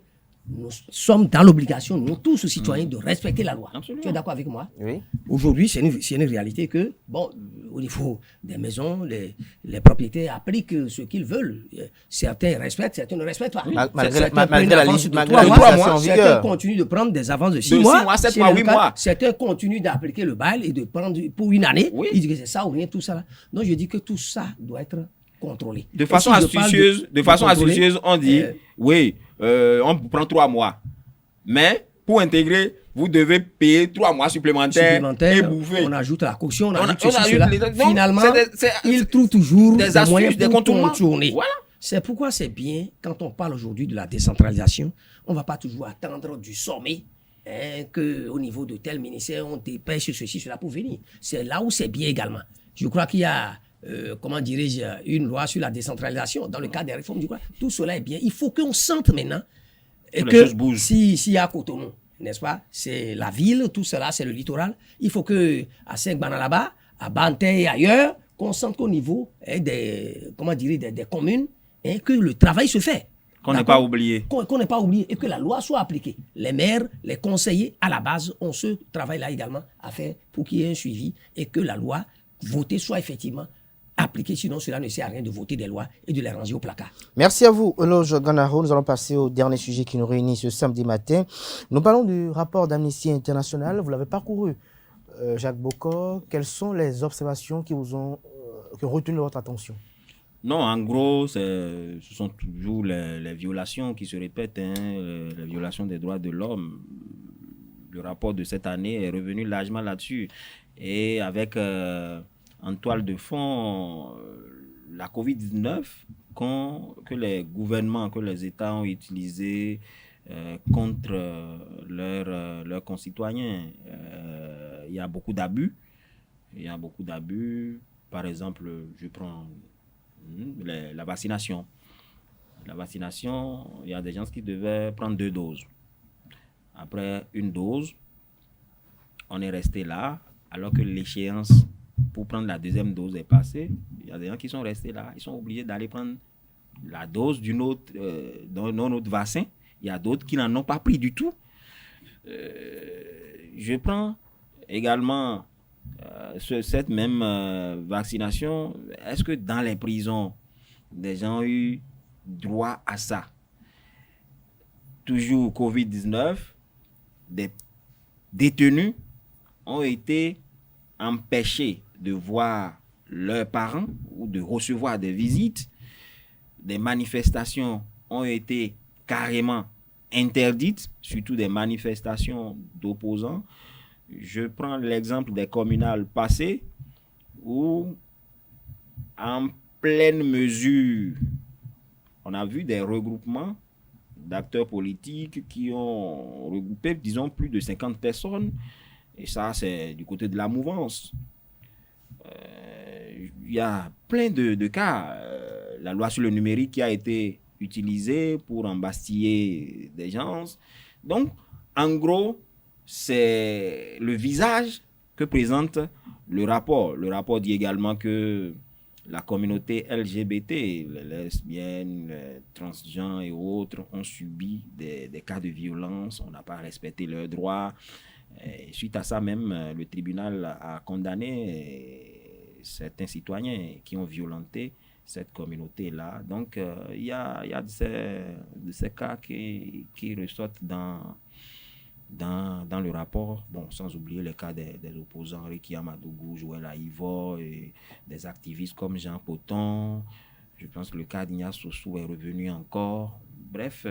nous sommes dans l'obligation, nous tous citoyens, de respecter la loi. Absolument. Tu es d'accord avec moi? Oui. Aujourd'hui, c'est une réalité que, bon, au niveau des maisons, les propriétaires appliquent ce qu'ils veulent. Certains respectent, certains ne respectent pas. Malgré la législation en vigueur. Certains continuent de prendre des avances de 6 mois. 6 mois, 7 mois, 8 mois. Certains continuent d'appliquer le bail et de prendre pour une année. Oui. Ils disent que c'est ça ou rien, tout ça. Là. Donc, je dis que tout ça doit être contrôlé. De façon astucieuse, on dit, oui, on prend 3 mois. Mais pour intégrer, vous devez payer 3 mois supplémentaires et bouffer. On ajoute la caution, on ajoute cela. Finalement, ils trouvent toujours des moyens pour contourner. Voilà. C'est pourquoi c'est bien, quand on parle aujourd'hui de la décentralisation, on ne va pas toujours attendre du sommet qu'au niveau de tel ministère, on dépêche ceci, cela pour venir. C'est là où c'est bien également. Je crois qu'il y a une loi sur la décentralisation dans le cadre des réformes du droit. Tout cela est bien. Il faut qu'on sente maintenant que s'il y a Cotonou, n'est-ce pas, c'est la ville, tout cela, c'est le littoral. Il faut que à Saint-Banalaba, à Banté et ailleurs, qu'on sente qu'au niveau des communes, que le travail se fait. Qu'on n'ait pas oublié. Qu'on n'ait pas oublié et que la loi soit appliquée. Les maires, les conseillers, à la base, ont ce travail-là également à faire pour qu'il y ait un suivi et que la loi votée soit effectivement appliquer, sinon cela ne sert à rien de voter des lois et de les ranger au placard. Merci à vous, Eloge Ganaro. Nous allons passer au dernier sujet qui nous réunit ce samedi matin. Nous parlons du rapport d'Amnesty International. Vous l'avez parcouru, Jacques Bokor. Quelles sont les observations qui ont retenu votre attention? Non, en gros, ce sont toujours les violations qui se répètent, les violations des droits de l'homme. Le rapport de cette année est revenu largement là-dessus. Et avec... en toile de fond, la COVID-19 que les gouvernements, que les États ont utilisé contre leurs concitoyens. Il y a beaucoup d'abus. Par exemple, je prends la vaccination. La vaccination, il y a des gens qui devaient prendre 2 doses. Après une dose, on est resté là, alors que l'échéance pour prendre la deuxième dose est passée. Il y a des gens qui sont restés là, ils sont obligés d'aller prendre la dose d'un autre vaccin. Il y a d'autres qui n'en ont pas pris du tout. Je prends également cette même vaccination. Est-ce que dans les prisons, des gens ont eu droit à ça? Toujours COVID-19, des détenus ont été empêchés de voir leurs parents ou de recevoir des visites. Des manifestations ont été carrément interdites, surtout des manifestations d'opposants. Je prends l'exemple des communales passées où, en pleine mesure, on a vu des regroupements d'acteurs politiques qui ont regroupé, disons, plus de 50 personnes. Et ça, c'est du côté de la mouvance. Il y a plein de cas. La loi sur le numérique qui a été utilisée pour embastiller des gens. Donc, en gros, c'est le visage que présente le rapport. Le rapport dit également que la communauté LGBT, les lesbiennes, les transgenres et autres, ont subi des cas de violence. On n'a pas respecté leurs droits. Et suite à ça même, le tribunal a condamné certains citoyens qui ont violenté cette communauté-là. Donc, il y a de ces cas qui ressortent dans le rapport. Bon, sans oublier les cas des opposants, Ricky Amadougou, Joël Aïvo, et des activistes comme Jean Poton. Je pense que le cas d'Ignace Sossou est revenu encore. Bref,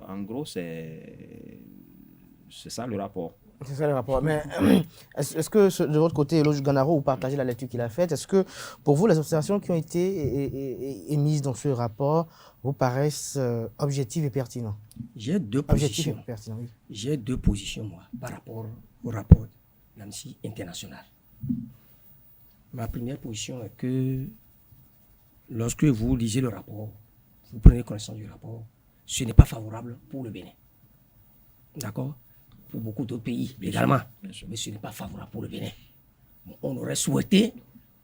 en gros, c'est ça le rapport. C'est ça le rapport. Mais est-ce que de votre côté, Eloge Ganaro, vous partagez la lecture qu'il a faite? Est-ce que pour vous, les observations qui ont été émises dans ce rapport vous paraissent objectives et pertinentes? J'ai deux positions. Oui. J'ai 2 positions, moi, par rapport au rapport d'Amnesty International. Ma première position est que lorsque vous lisez le rapport, vous prenez connaissance du rapport, ce n'est pas favorable pour le Bénin. D'accord? Pour beaucoup d'autres pays, également. Mais ce n'est pas favorable pour le Bénin. On aurait souhaité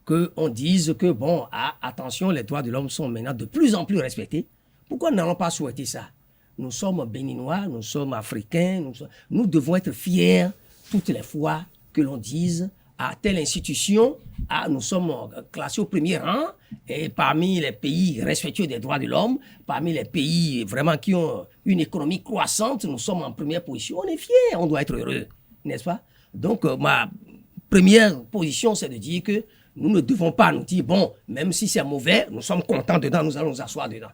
qu'on dise que, bon, attention, les droits de l'homme sont maintenant de plus en plus respectés. Pourquoi n'allons pas souhaiter ça? Nous sommes béninois, nous sommes africains, nous devons être fiers toutes les fois que l'on dise à telle institution, nous sommes classés au premier rang, et parmi les pays respectueux des droits de l'homme, parmi les pays vraiment qui ont une économie croissante, nous sommes en première position. On est fiers, on doit être heureux, n'est-ce pas? Donc, ma première position, c'est de dire que nous ne devons pas nous dire, bon, même si c'est mauvais, nous sommes contents dedans, nous allons nous asseoir dedans.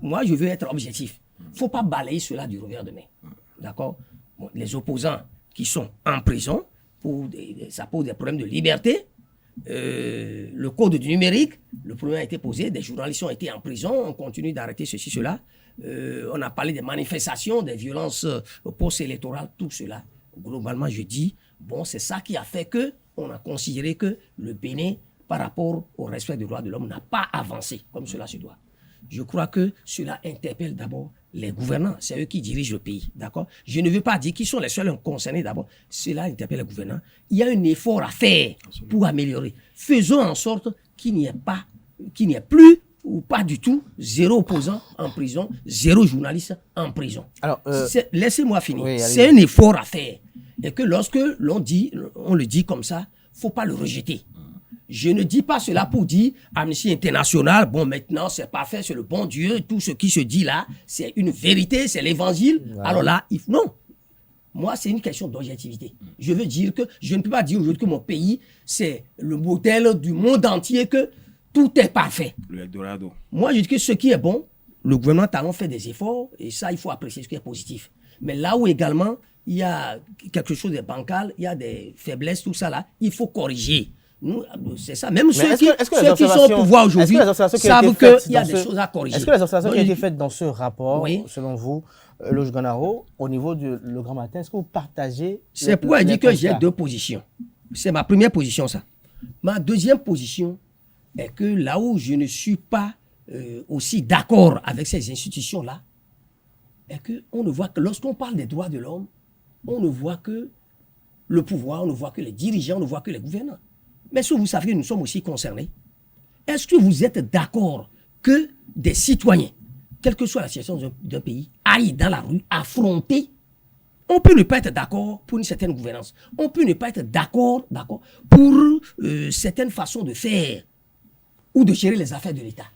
Moi, je veux être objectif. Il ne faut pas balayer cela du revers de main. D'accord? Bon, les opposants qui sont en prison, ça pose des problèmes de liberté. Le code du numérique, le problème a été posé. Des journalistes ont été en prison. On continue d'arrêter ceci, cela. On a parlé des manifestations, des violences post-électorales, tout cela. Globalement, je dis, bon, c'est ça qui a fait qu'on a considéré que le Bénin, par rapport au respect des droits de l'homme, n'a pas avancé comme cela se doit. Je crois que cela interpelle d'abord les gouvernants. C'est eux qui dirigent le pays, d'accord? Je ne veux pas dire qu'ils sont les seuls concernés d'abord. Cela interpelle les gouvernants. Il y a un effort à faire pour améliorer. Faisons en sorte qu'il n'y ait plus ou pas du tout 0 opposant en prison, 0 journaliste en prison. Alors, laissez-moi finir. Oui, c'est un effort à faire. Et que lorsque on le dit comme ça, il ne faut pas le rejeter. Je ne dis pas cela pour dire Amnesty International, bon, maintenant, c'est parfait, c'est le bon Dieu, tout ce qui se dit là, c'est une vérité, c'est l'évangile. Ouais. Alors là, non. Moi, c'est une question d'objectivité. Je veux dire que je ne peux pas dire aujourd'hui que mon pays, c'est le modèle du monde entier, que tout est parfait. Le Eldorado. Moi, je dis que ce qui est bon, le gouvernement talon fait des efforts, et ça, il faut apprécier ce qui est positif. Mais là où également, il y a quelque chose de bancal, il y a des faiblesses, tout ça là, il faut corriger. C'est ça. Même ceux qui sont au pouvoir aujourd'hui savent qu'il y a des choses à corriger. Est-ce que les observations qui ont été faites dans ce rapport, selon vous, Loge Ganaro, au niveau du Le Grand Matin, est-ce que vous partagez... C'est pourquoi je dis que j'ai deux positions. C'est ma première position, ça. Ma deuxième position est que là où je ne suis pas aussi d'accord avec ces institutions-là, est qu'on ne voit que lorsqu'on parle des droits de l'homme, on ne voit que le pouvoir, on ne voit que les dirigeants, on ne voit que les gouvernants. Mais est-ce que vous savez que nous sommes aussi concernés? Est-ce que vous êtes d'accord que des citoyens, quelle que soit la situation d'un pays, aillent dans la rue affronter? On peut ne pas être d'accord pour une certaine gouvernance. On peut ne pas être d'accord pour certaines façons de faire ou de gérer les affaires de l'État.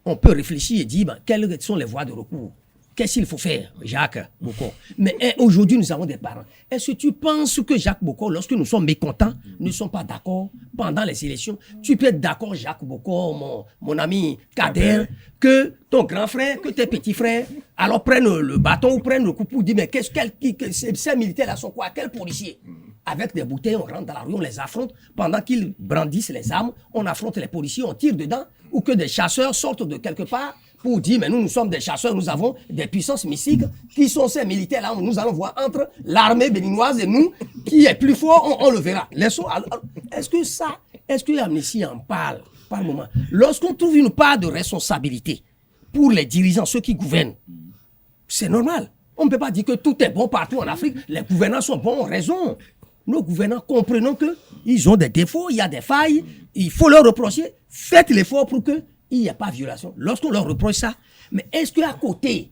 On peut réfléchir et dire quelles sont les voies de recours. Qu'est-ce qu'il faut faire, Jacques Bokor? Mais aujourd'hui, nous avons des parents. Est-ce que tu penses que Jacques Bokor, lorsque nous sommes mécontents, ne sommes pas d'accord pendant les élections? Tu peux être d'accord, Jacques Bokor, mon ami Kader, que ton grand frère, que tes petits frères, alors prennent le bâton ou prennent le coup pour dire, mais ces militaires-là sont quoi? Quels policiers? Avec des bouteilles, on rentre dans la rue, on les affronte. Pendant qu'ils brandissent les armes, on affronte les policiers, on tire dedans. Ou que des chasseurs sortent de quelque part pour dire, mais nous sommes des chasseurs, nous avons des puissances mystiques. Qui sont ces militaires-là? Nous allons voir entre l'armée béninoise et nous, qui est plus fort, on le verra. Est-ce que Amnesty en parle par moment? Lorsqu'on trouve une part de responsabilité pour les dirigeants, ceux qui gouvernent, c'est normal. On ne peut pas dire que tout est bon partout en Afrique. Les gouvernants sont bons, ont raison. Nos gouvernants, comprenons qu'ils ont des défauts, il y a des failles, il faut leur reprocher. Faites l'effort pour qu'il n'y ait pas de violation. Lorsqu'on leur reproche ça, mais est-ce qu'à côté,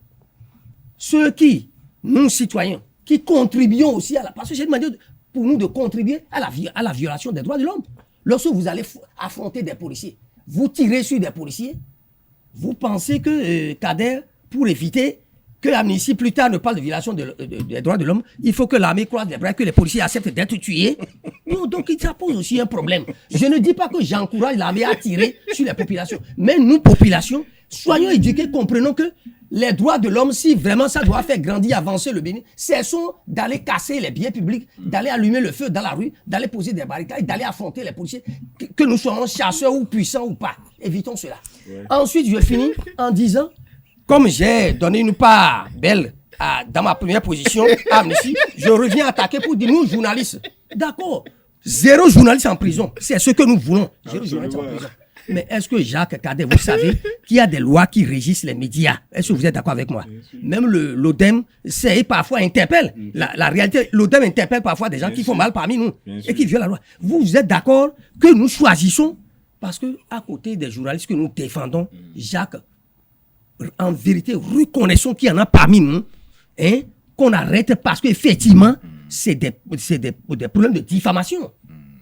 ceux qui, nous citoyens, qui contribuons aussi à la... Parce que j'ai demandé pour nous de contribuer à la violation des droits de l'homme. Lorsque vous allez affronter des policiers, vous tirez sur des policiers, vous pensez que Kader, pour éviter que Amnesty plus tard ne parle de violation des droits de l'homme, il faut que l'armée croise les bras, que les policiers acceptent d'être tués. Non, donc ça pose aussi un problème. Je ne dis pas que j'encourage l'armée à tirer sur les populations, mais nous, populations, soyons éduqués, comprenons que les droits de l'homme, si vraiment ça doit faire grandir, avancer le Bénin, cessons d'aller casser les biens publics, d'aller allumer le feu dans la rue, d'aller poser des barricades, d'aller affronter les policiers, que nous soyons chasseurs ou puissants ou pas. Évitons cela. Ouais. Ensuite, je finis en disant, comme j'ai donné une part belle dans ma première position à Amnesty, je reviens attaquer pour dire, nous, journalistes, d'accord, 0 journaliste en prison, c'est ce que nous voulons, 0 journaliste en prison. Mais est-ce que Jacques Cadet, vous savez qu'il y a des lois qui régissent les médias? Est-ce que vous êtes d'accord avec moi? Même l'ODEM, parfois interpelle. La réalité, l'ODEM interpelle parfois des gens qui font mal parmi nous et qui violent la loi. Vous êtes d'accord que nous choisissons? Parce que à côté des journalistes que nous défendons, Jacques, en vérité, reconnaissons qu'il y en a parmi nous, hein, qu'on arrête parce qu'effectivement, c'est des problèmes de diffamation.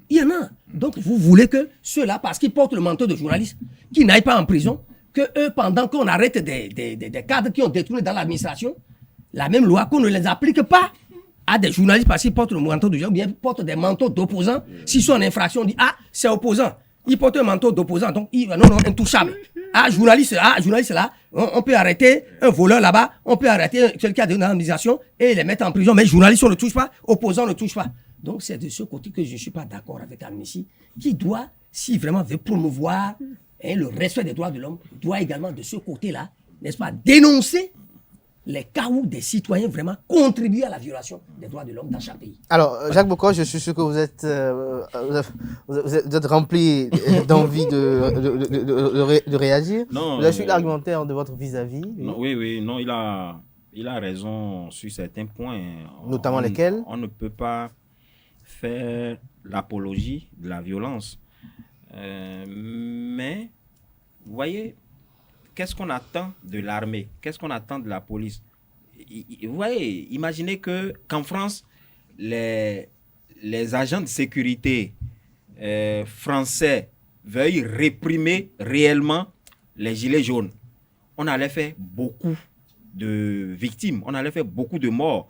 Il y en a. Donc, vous voulez que ceux-là, parce qu'ils portent le manteau de journaliste, qui n'aillent pas en prison, que eux, pendant qu'on arrête des cadres qui ont détourné dans l'administration, la même loi, qu'on ne les applique pas à des journalistes parce qu'ils portent le manteau de journaliste, ou bien portent des manteaux d'opposants. S'ils sont en infraction, on dit, ah, c'est opposant. Ils portent un manteau d'opposant, donc, non, intouchable. Ah, journaliste là, on peut arrêter un voleur là-bas, on peut arrêter quelqu'un qui a donné l'administration et les mettre en prison, mais journaliste, on ne touche pas, opposant, on ne touche pas. Donc, c'est de ce côté que je ne suis pas d'accord avec Amnesty, qui doit, si vraiment veut promouvoir le respect des droits de l'homme, doit également, de ce côté-là, n'est-ce pas, dénoncer les cas où des citoyens vraiment contribuent à la violation des droits de l'homme dans chaque pays. Alors, Jacques Bokor, je suis sûr que vous êtes rempli d'envie de réagir. Non, vous avez suivi l'argumentaire de votre vis-à-vis. Oui, non, il a raison sur certains points. Notamment lesquels? On ne peut pas faire l'apologie de la violence. Mais, vous voyez, qu'est-ce qu'on attend de l'armée? Qu'est-ce qu'on attend de la police? Vous voyez, imaginez qu'en France, les agents de sécurité français veuillent réprimer réellement les gilets jaunes. On allait faire beaucoup de victimes, on allait faire beaucoup de morts.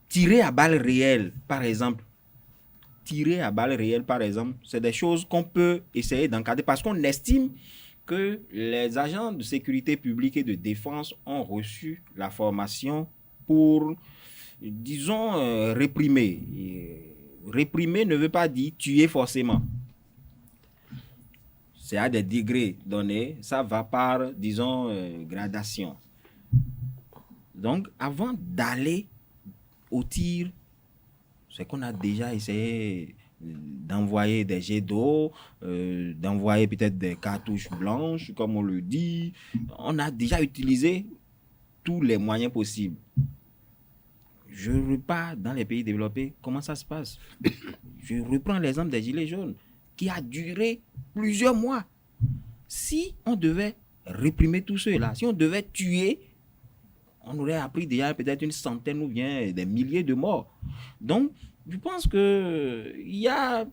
Tirer à balles réelles, par exemple, c'est des choses qu'on peut essayer d'encadrer parce qu'on estime que les agents de sécurité publique et de défense ont reçu la formation pour, disons, réprimer réprimer ne veut pas dire tuer forcément. C'est à des degrés donnés, ça va par, disons, gradation. Donc, avant d'aller au tir, c'est qu'on a déjà essayé d'envoyer des jets d'eau, d'envoyer peut-être des cartouches blanches, comme on le dit. On a déjà utilisé tous les moyens possibles. Je repars dans les pays développés, comment ça se passe? Je reprends l'exemple des Gilets jaunes, qui a duré plusieurs mois. Si on devait réprimer tout cela, si on devait tuer, on aurait appris déjà peut-être une centaine ou bien des milliers de morts. Donc, je pense qu'il y a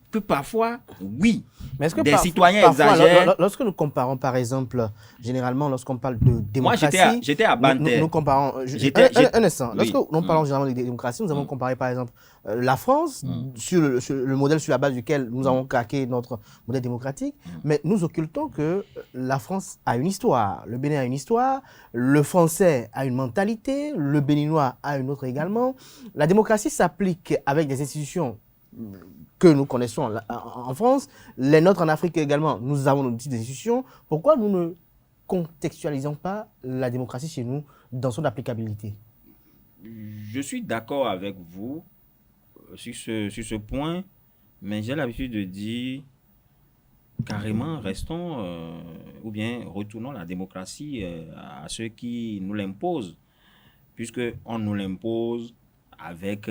que parfois, oui, mais est-ce que des citoyens exagèrent. Lorsque nous comparons, par exemple, généralement, lorsqu'on parle de démocratie... Moi, j'étais à Banter. Nous comparons... Un instant. Lorsque nous parlons généralement de démocratie, nous avons comparé, par exemple, la France, sur le modèle sur la base duquel nous avons craqué notre modèle démocratique, mais nous occultons que la France a une histoire, le Bénin a une histoire, le Français a une mentalité, le Béninois a une autre également. La démocratie s'applique avec des institutions que nous connaissons en France, les nôtres en Afrique également, nous avons nos petites institutions. Pourquoi nous ne contextualisons pas la démocratie chez nous dans son applicabilité? Je suis d'accord avec vous sur ce point, mais j'ai l'habitude de dire carrément restons ou bien retournons la démocratie à ceux qui nous l'imposent, puisqu'on nous l'impose avec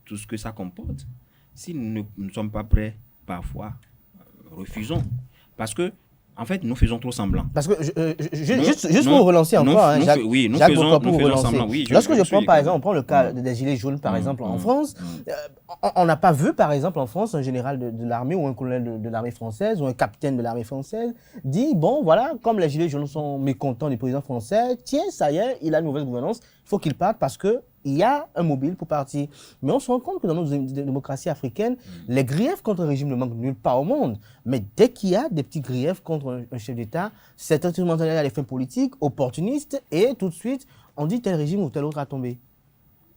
tout ce que ça comporte. Si nous ne sommes pas prêts, parfois, refusons. Parce que, en fait, nous faisons trop semblant. Parce que, juste pour relancer encore, nous faisons semblant. Oui, lorsque je prends, par exemple, on prend le cas des Gilets jaunes, par exemple, en France, on n'a pas vu, par exemple, en France, un général de l'armée ou un colonel de l'armée française ou un capitaine de l'armée française dit, bon, voilà, comme les Gilets jaunes sont mécontents du président français, tiens, ça y est, il a une mauvaise gouvernance, il faut qu'il parte parce que il y a un mobile pour partir. Mais on se rend compte que dans nos démocraties africaines, les griefs contre un régime ne manquent nulle part au monde. Mais dès qu'il y a des petits griefs contre un chef d'État, c'est instrumentalisé à des fins politiques, opportunistes, et tout de suite, on dit tel régime ou tel autre a tombé.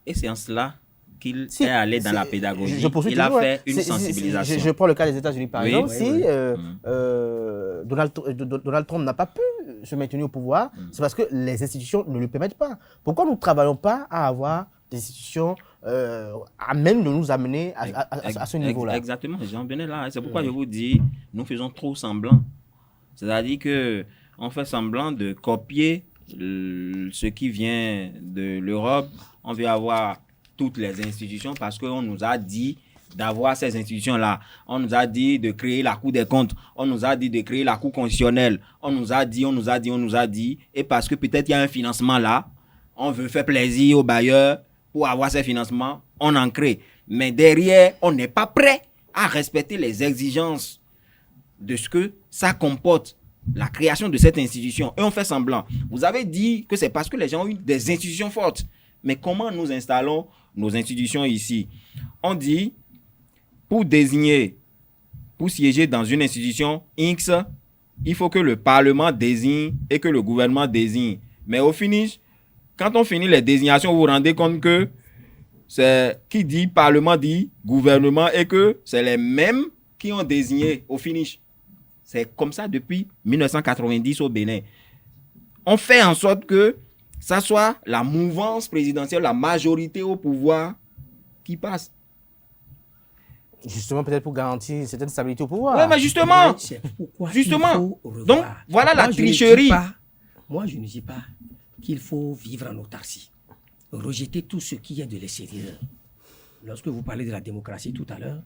Et c'est en cela qu'il est allé dans la pédagogie. Il a fait une sensibilisation. Je prends le cas des États-Unis, par exemple. Si Donald Trump n'a pas pu se maintenir au pouvoir, c'est parce que les institutions ne lui permettent pas. Pourquoi nous ne travaillons pas à avoir des institutions à même de nous amener à ce niveau-là? Exactement, j'en venais là. C'est pourquoi je vous dis, nous faisons trop semblant. C'est-à-dire qu'on fait semblant de copier ce qui vient de l'Europe. On veut avoir toutes les institutions parce qu'on nous a dit d'avoir ces institutions-là. On nous a dit de créer la Cour des comptes. On nous a dit de créer la Cour constitutionnelle. On nous a dit. Et parce que peut-être il y a un financement là, on veut faire plaisir aux bailleurs pour avoir ces financements, on en crée. Mais derrière, on n'est pas prêt à respecter les exigences de ce que ça comporte, la création de cette institution. Et on fait semblant. Vous avez dit que c'est parce que les gens ont eu des institutions fortes. Mais comment nous installons nos institutions ici? On dit, pour siéger dans une institution X, il faut que le Parlement désigne et que le gouvernement désigne. Mais au finish, quand on finit les désignations, vous vous rendez compte que c'est qui dit Parlement dit gouvernement et que c'est les mêmes qui ont désigné au finish. C'est comme ça depuis 1990 au Bénin. On fait en sorte que ça soit la mouvance présidentielle, la majorité au pouvoir qui passe. Justement, peut-être pour garantir une certaine stabilité au pouvoir. Oui, mais justement. Donc, voilà la tricherie. Moi, je ne dis pas qu'il faut vivre en autarcie. Rejeter tout ce qui est de l'extérieur. Lorsque vous parlez de la démocratie tout à l'heure,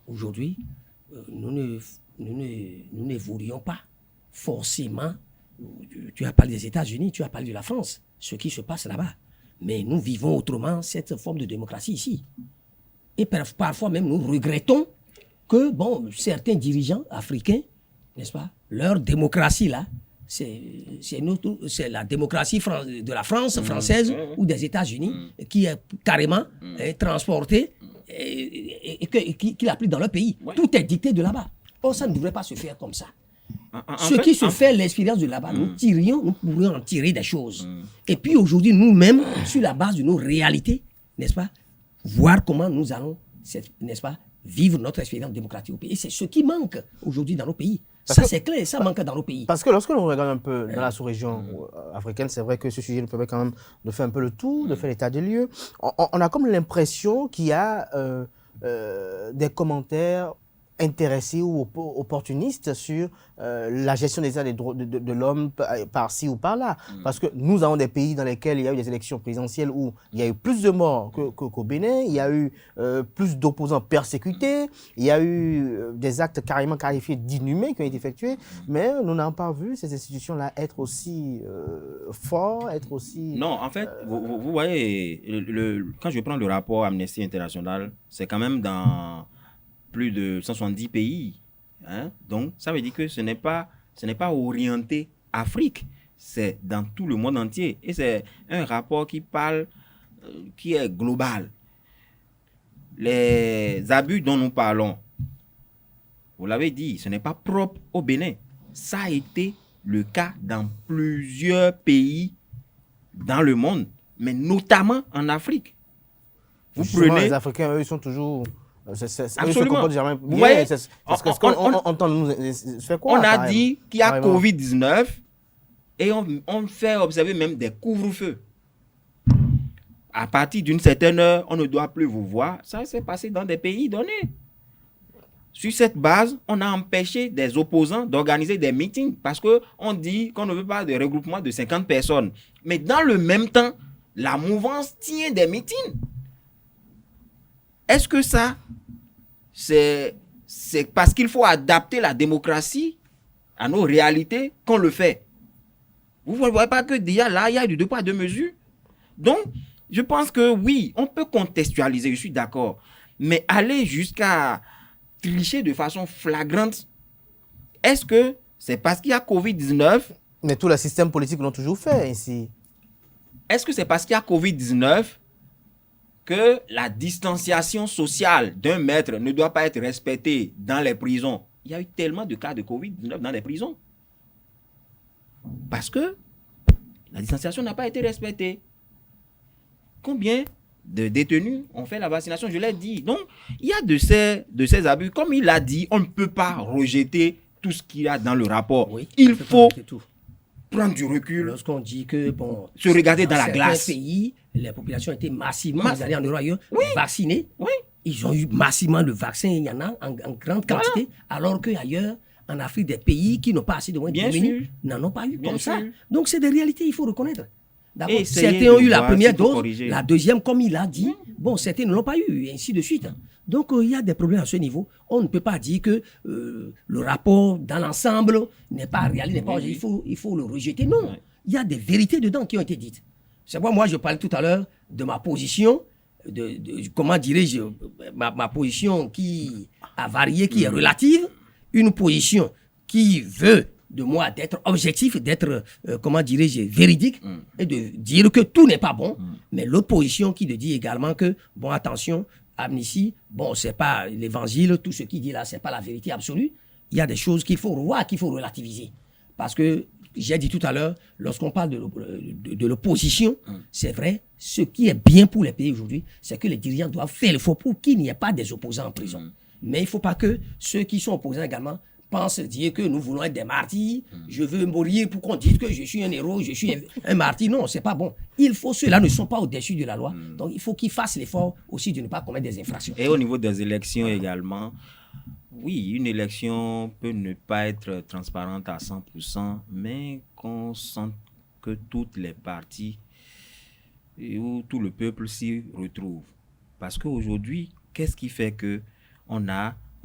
aujourd'hui, nous n'évoluons pas forcément. Tu as parlé des États-Unis, tu as parlé de la France, ce qui se passe là-bas. Mais nous vivons autrement cette forme de démocratie ici. Et parfois même, nous regrettons que, certains dirigeants africains, n'est-ce pas, leur démocratie là, c'est la démocratie de la France française ou des États-Unis qui est carrément transportée et qui l'applique dans leur pays. Ouais. Tout est dicté de là-bas. Or, ça ne devrait pas se faire comme ça. Qui se fait l'expérience de là-bas, nous pourrions en tirer des choses. Et puis aujourd'hui, nous-mêmes, sur la base de nos réalités, n'est-ce pas, voir comment nous allons n'est-ce pas, vivre notre expérience démocratique au pays. Et c'est ce qui manque aujourd'hui dans nos pays. Ça, c'est clair, ça manque dans nos pays. Parce que lorsque l'on regarde un peu dans la sous-région africaine, c'est vrai que ce sujet nous permet quand même de faire un peu le tour, de faire l'état des lieux. On a comme l'impression qu'il y a des commentaires intéressés ou opportunistes sur la gestion des droits de l'homme par-ci ou par-là. Parce que nous avons des pays dans lesquels il y a eu des élections présidentielles où il y a eu plus de morts qu'au Bénin, il y a eu plus d'opposants persécutés, il y a eu des actes carrément qualifiés d'inhumains qui ont été effectués, mais nous n'avons pas vu ces institutions-là être aussi fortes, être aussi... Non, en fait, vous voyez, quand je prends le rapport Amnesty International, c'est quand même dans plus de 170 pays. Hein? Donc, ça veut dire que ce n'est pas orienté Afrique, c'est dans tout le monde entier. Et c'est un rapport qui parle, qui est global. Les abus dont nous parlons, vous l'avez dit, ce n'est pas propre au Bénin. Ça a été le cas dans plusieurs pays dans le monde, mais notamment en Afrique. Vous prenez... Les Africains, eux, ils sont toujours... Absolument. Vous voyez, on a dit qu'il y a Covid-19 et on fait observer même des couvre-feux. À partir d'une certaine heure, on ne doit plus vous voir. Ça s'est passé dans des pays donnés. Sur cette base, on a empêché des opposants d'organiser des meetings parce qu'on dit qu'on ne veut pas de regroupement de 50 personnes. Mais dans le même temps, la mouvance tient des meetings. Est-ce que ça, c'est parce qu'il faut adapter la démocratie à nos réalités qu'on le fait? Vous ne voyez pas que déjà là, il y a du deux poids, deux mesures? Donc, je pense que oui, on peut contextualiser, je suis d'accord. Mais aller jusqu'à tricher de façon flagrante, est-ce que c'est parce qu'il y a Covid-19? Mais tous les systèmes politiques l'ont toujours fait ici. Est-ce que c'est parce qu'il y a Covid-19 que la distanciation sociale d'un maître ne doit pas être respectée dans les prisons? Il y a eu tellement de cas de Covid-19 dans les prisons. Parce que la distanciation n'a pas été respectée. Combien de détenus ont fait la vaccination? Je l'ai dit. Donc, il y a de ces abus. Comme il l'a dit, on ne peut pas rejeter tout ce qu'il y a dans le rapport. Oui, il faut prendre du recul. Lorsqu'on dit que, bon, se regarder dans la glace. Pays, les populations étaient massivement, vous allez en Europe ailleurs, vaccinées. Oui. Ils ont eu massivement le vaccin, il y en a en grande quantité, alors qu'ailleurs, en Afrique, des pays qui n'ont pas assez de moyens de diminuer, n'en ont pas eu comme ça. Donc, c'est des réalités, il faut reconnaître. D'abord, certains ont eu la première dose, la deuxième, comme il a dit, bon, certains ne l'ont pas eu, et ainsi de suite. Donc, il y a des problèmes à ce niveau. On ne peut pas dire que le rapport, dans l'ensemble, n'est pas réaliste, il faut le rejeter. Non, il y a des vérités dedans qui ont été dites. C'est pourquoi moi, je parlais tout à l'heure de ma position, comment dirais-je, ma position qui a varié, qui est relative, une position qui veut de moi d'être objectif, d'être, comment dirais-je, véridique, et de dire que tout n'est pas bon, mais l'autre position qui dit également que, bon, attention, Amnesty, bon, c'est pas l'évangile, tout ce qu'il dit là, c'est pas la vérité absolue. Il y a des choses qu'il faut revoir, qu'il faut relativiser. Parce que, j'ai dit tout à l'heure, lorsqu'on parle de l'opposition, c'est vrai, ce qui est bien pour les pays aujourd'hui, c'est que les dirigeants doivent faire l'effort pour qu'il n'y ait pas des opposants en prison. Mais il ne faut pas que ceux qui sont opposants également pensent dire que nous voulons être des martyrs, je veux mourir pour qu'on dise que je suis un héros, je suis un martyr. Non, c'est pas bon. Ceux-là ne sont pas au-dessus de la loi. Donc, il faut qu'ils fassent l'effort aussi de ne pas commettre des infractions. Et au niveau des élections également, oui, une élection peut ne pas être transparente à 100%, mais qu'on sente que toutes les parties ou tout le peuple s'y retrouve. Parce qu'aujourd'hui, qu'est-ce qui fait qu'on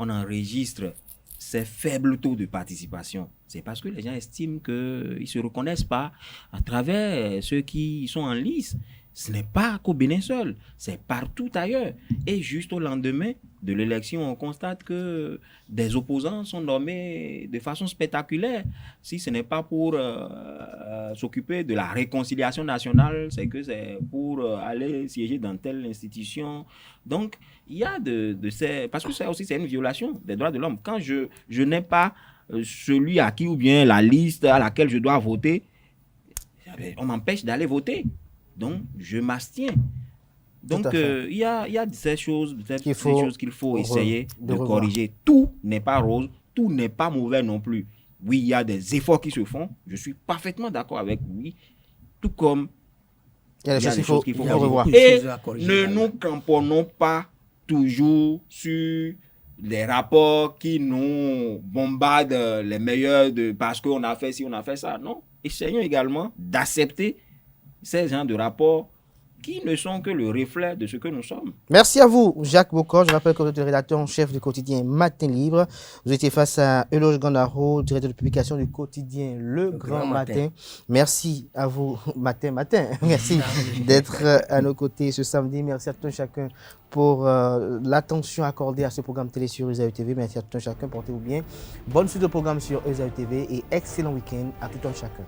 enregistre ces faibles taux de participation? C'est parce que les gens estiment qu'ils ne se reconnaissent pas à travers ceux qui sont en lice. Ce n'est pas qu'au Bénin seul, c'est partout ailleurs. Et juste au lendemain de l'élection, on constate que des opposants sont nommés de façon spectaculaire. Si ce n'est pas pour s'occuper de la réconciliation nationale, c'est que c'est pour aller siéger dans telle institution. Donc, il y a de ces... Parce que ça aussi, c'est une violation des droits de l'homme. Quand je n'ai pas celui à qui ou bien la liste à laquelle je dois voter, on m'empêche d'aller voter. Donc, je m'abstiens. Donc, il y a ces choses, Qu'il faut qu'il faut essayer de revoir. corriger. Tout n'est pas rose, tout n'est pas mauvais non plus. Oui, il y a des efforts qui se font. Je suis parfaitement d'accord avec lui. Tout comme Il y a des choses qu'il faut corriger. revoir. Et choses à corriger ne également. nous cramponnons pas toujours sur les rapports qui nous bombardent les meilleurs parce qu'on a fait ci, on a fait ça. Non. Essayons également d'accepter ces genres de rapports qui ne sont que le reflet de ce que nous sommes. Merci à vous, Jacques Bocor. Je rappelle que vous êtes le rédacteur en chef du quotidien Matin Libre. Vous étiez face à Eloge Gandaro, directeur de publication du quotidien Le Grand Matin. Merci à vous, Matin. Merci d'être à nos côtés ce samedi. Merci à tout un chacun pour l'attention accordée à ce programme télé sur Esaü TV. Merci à tout un chacun. Portez-vous bien. Bonne suite de programme sur Esaü TV et excellent week-end à tout un chacun.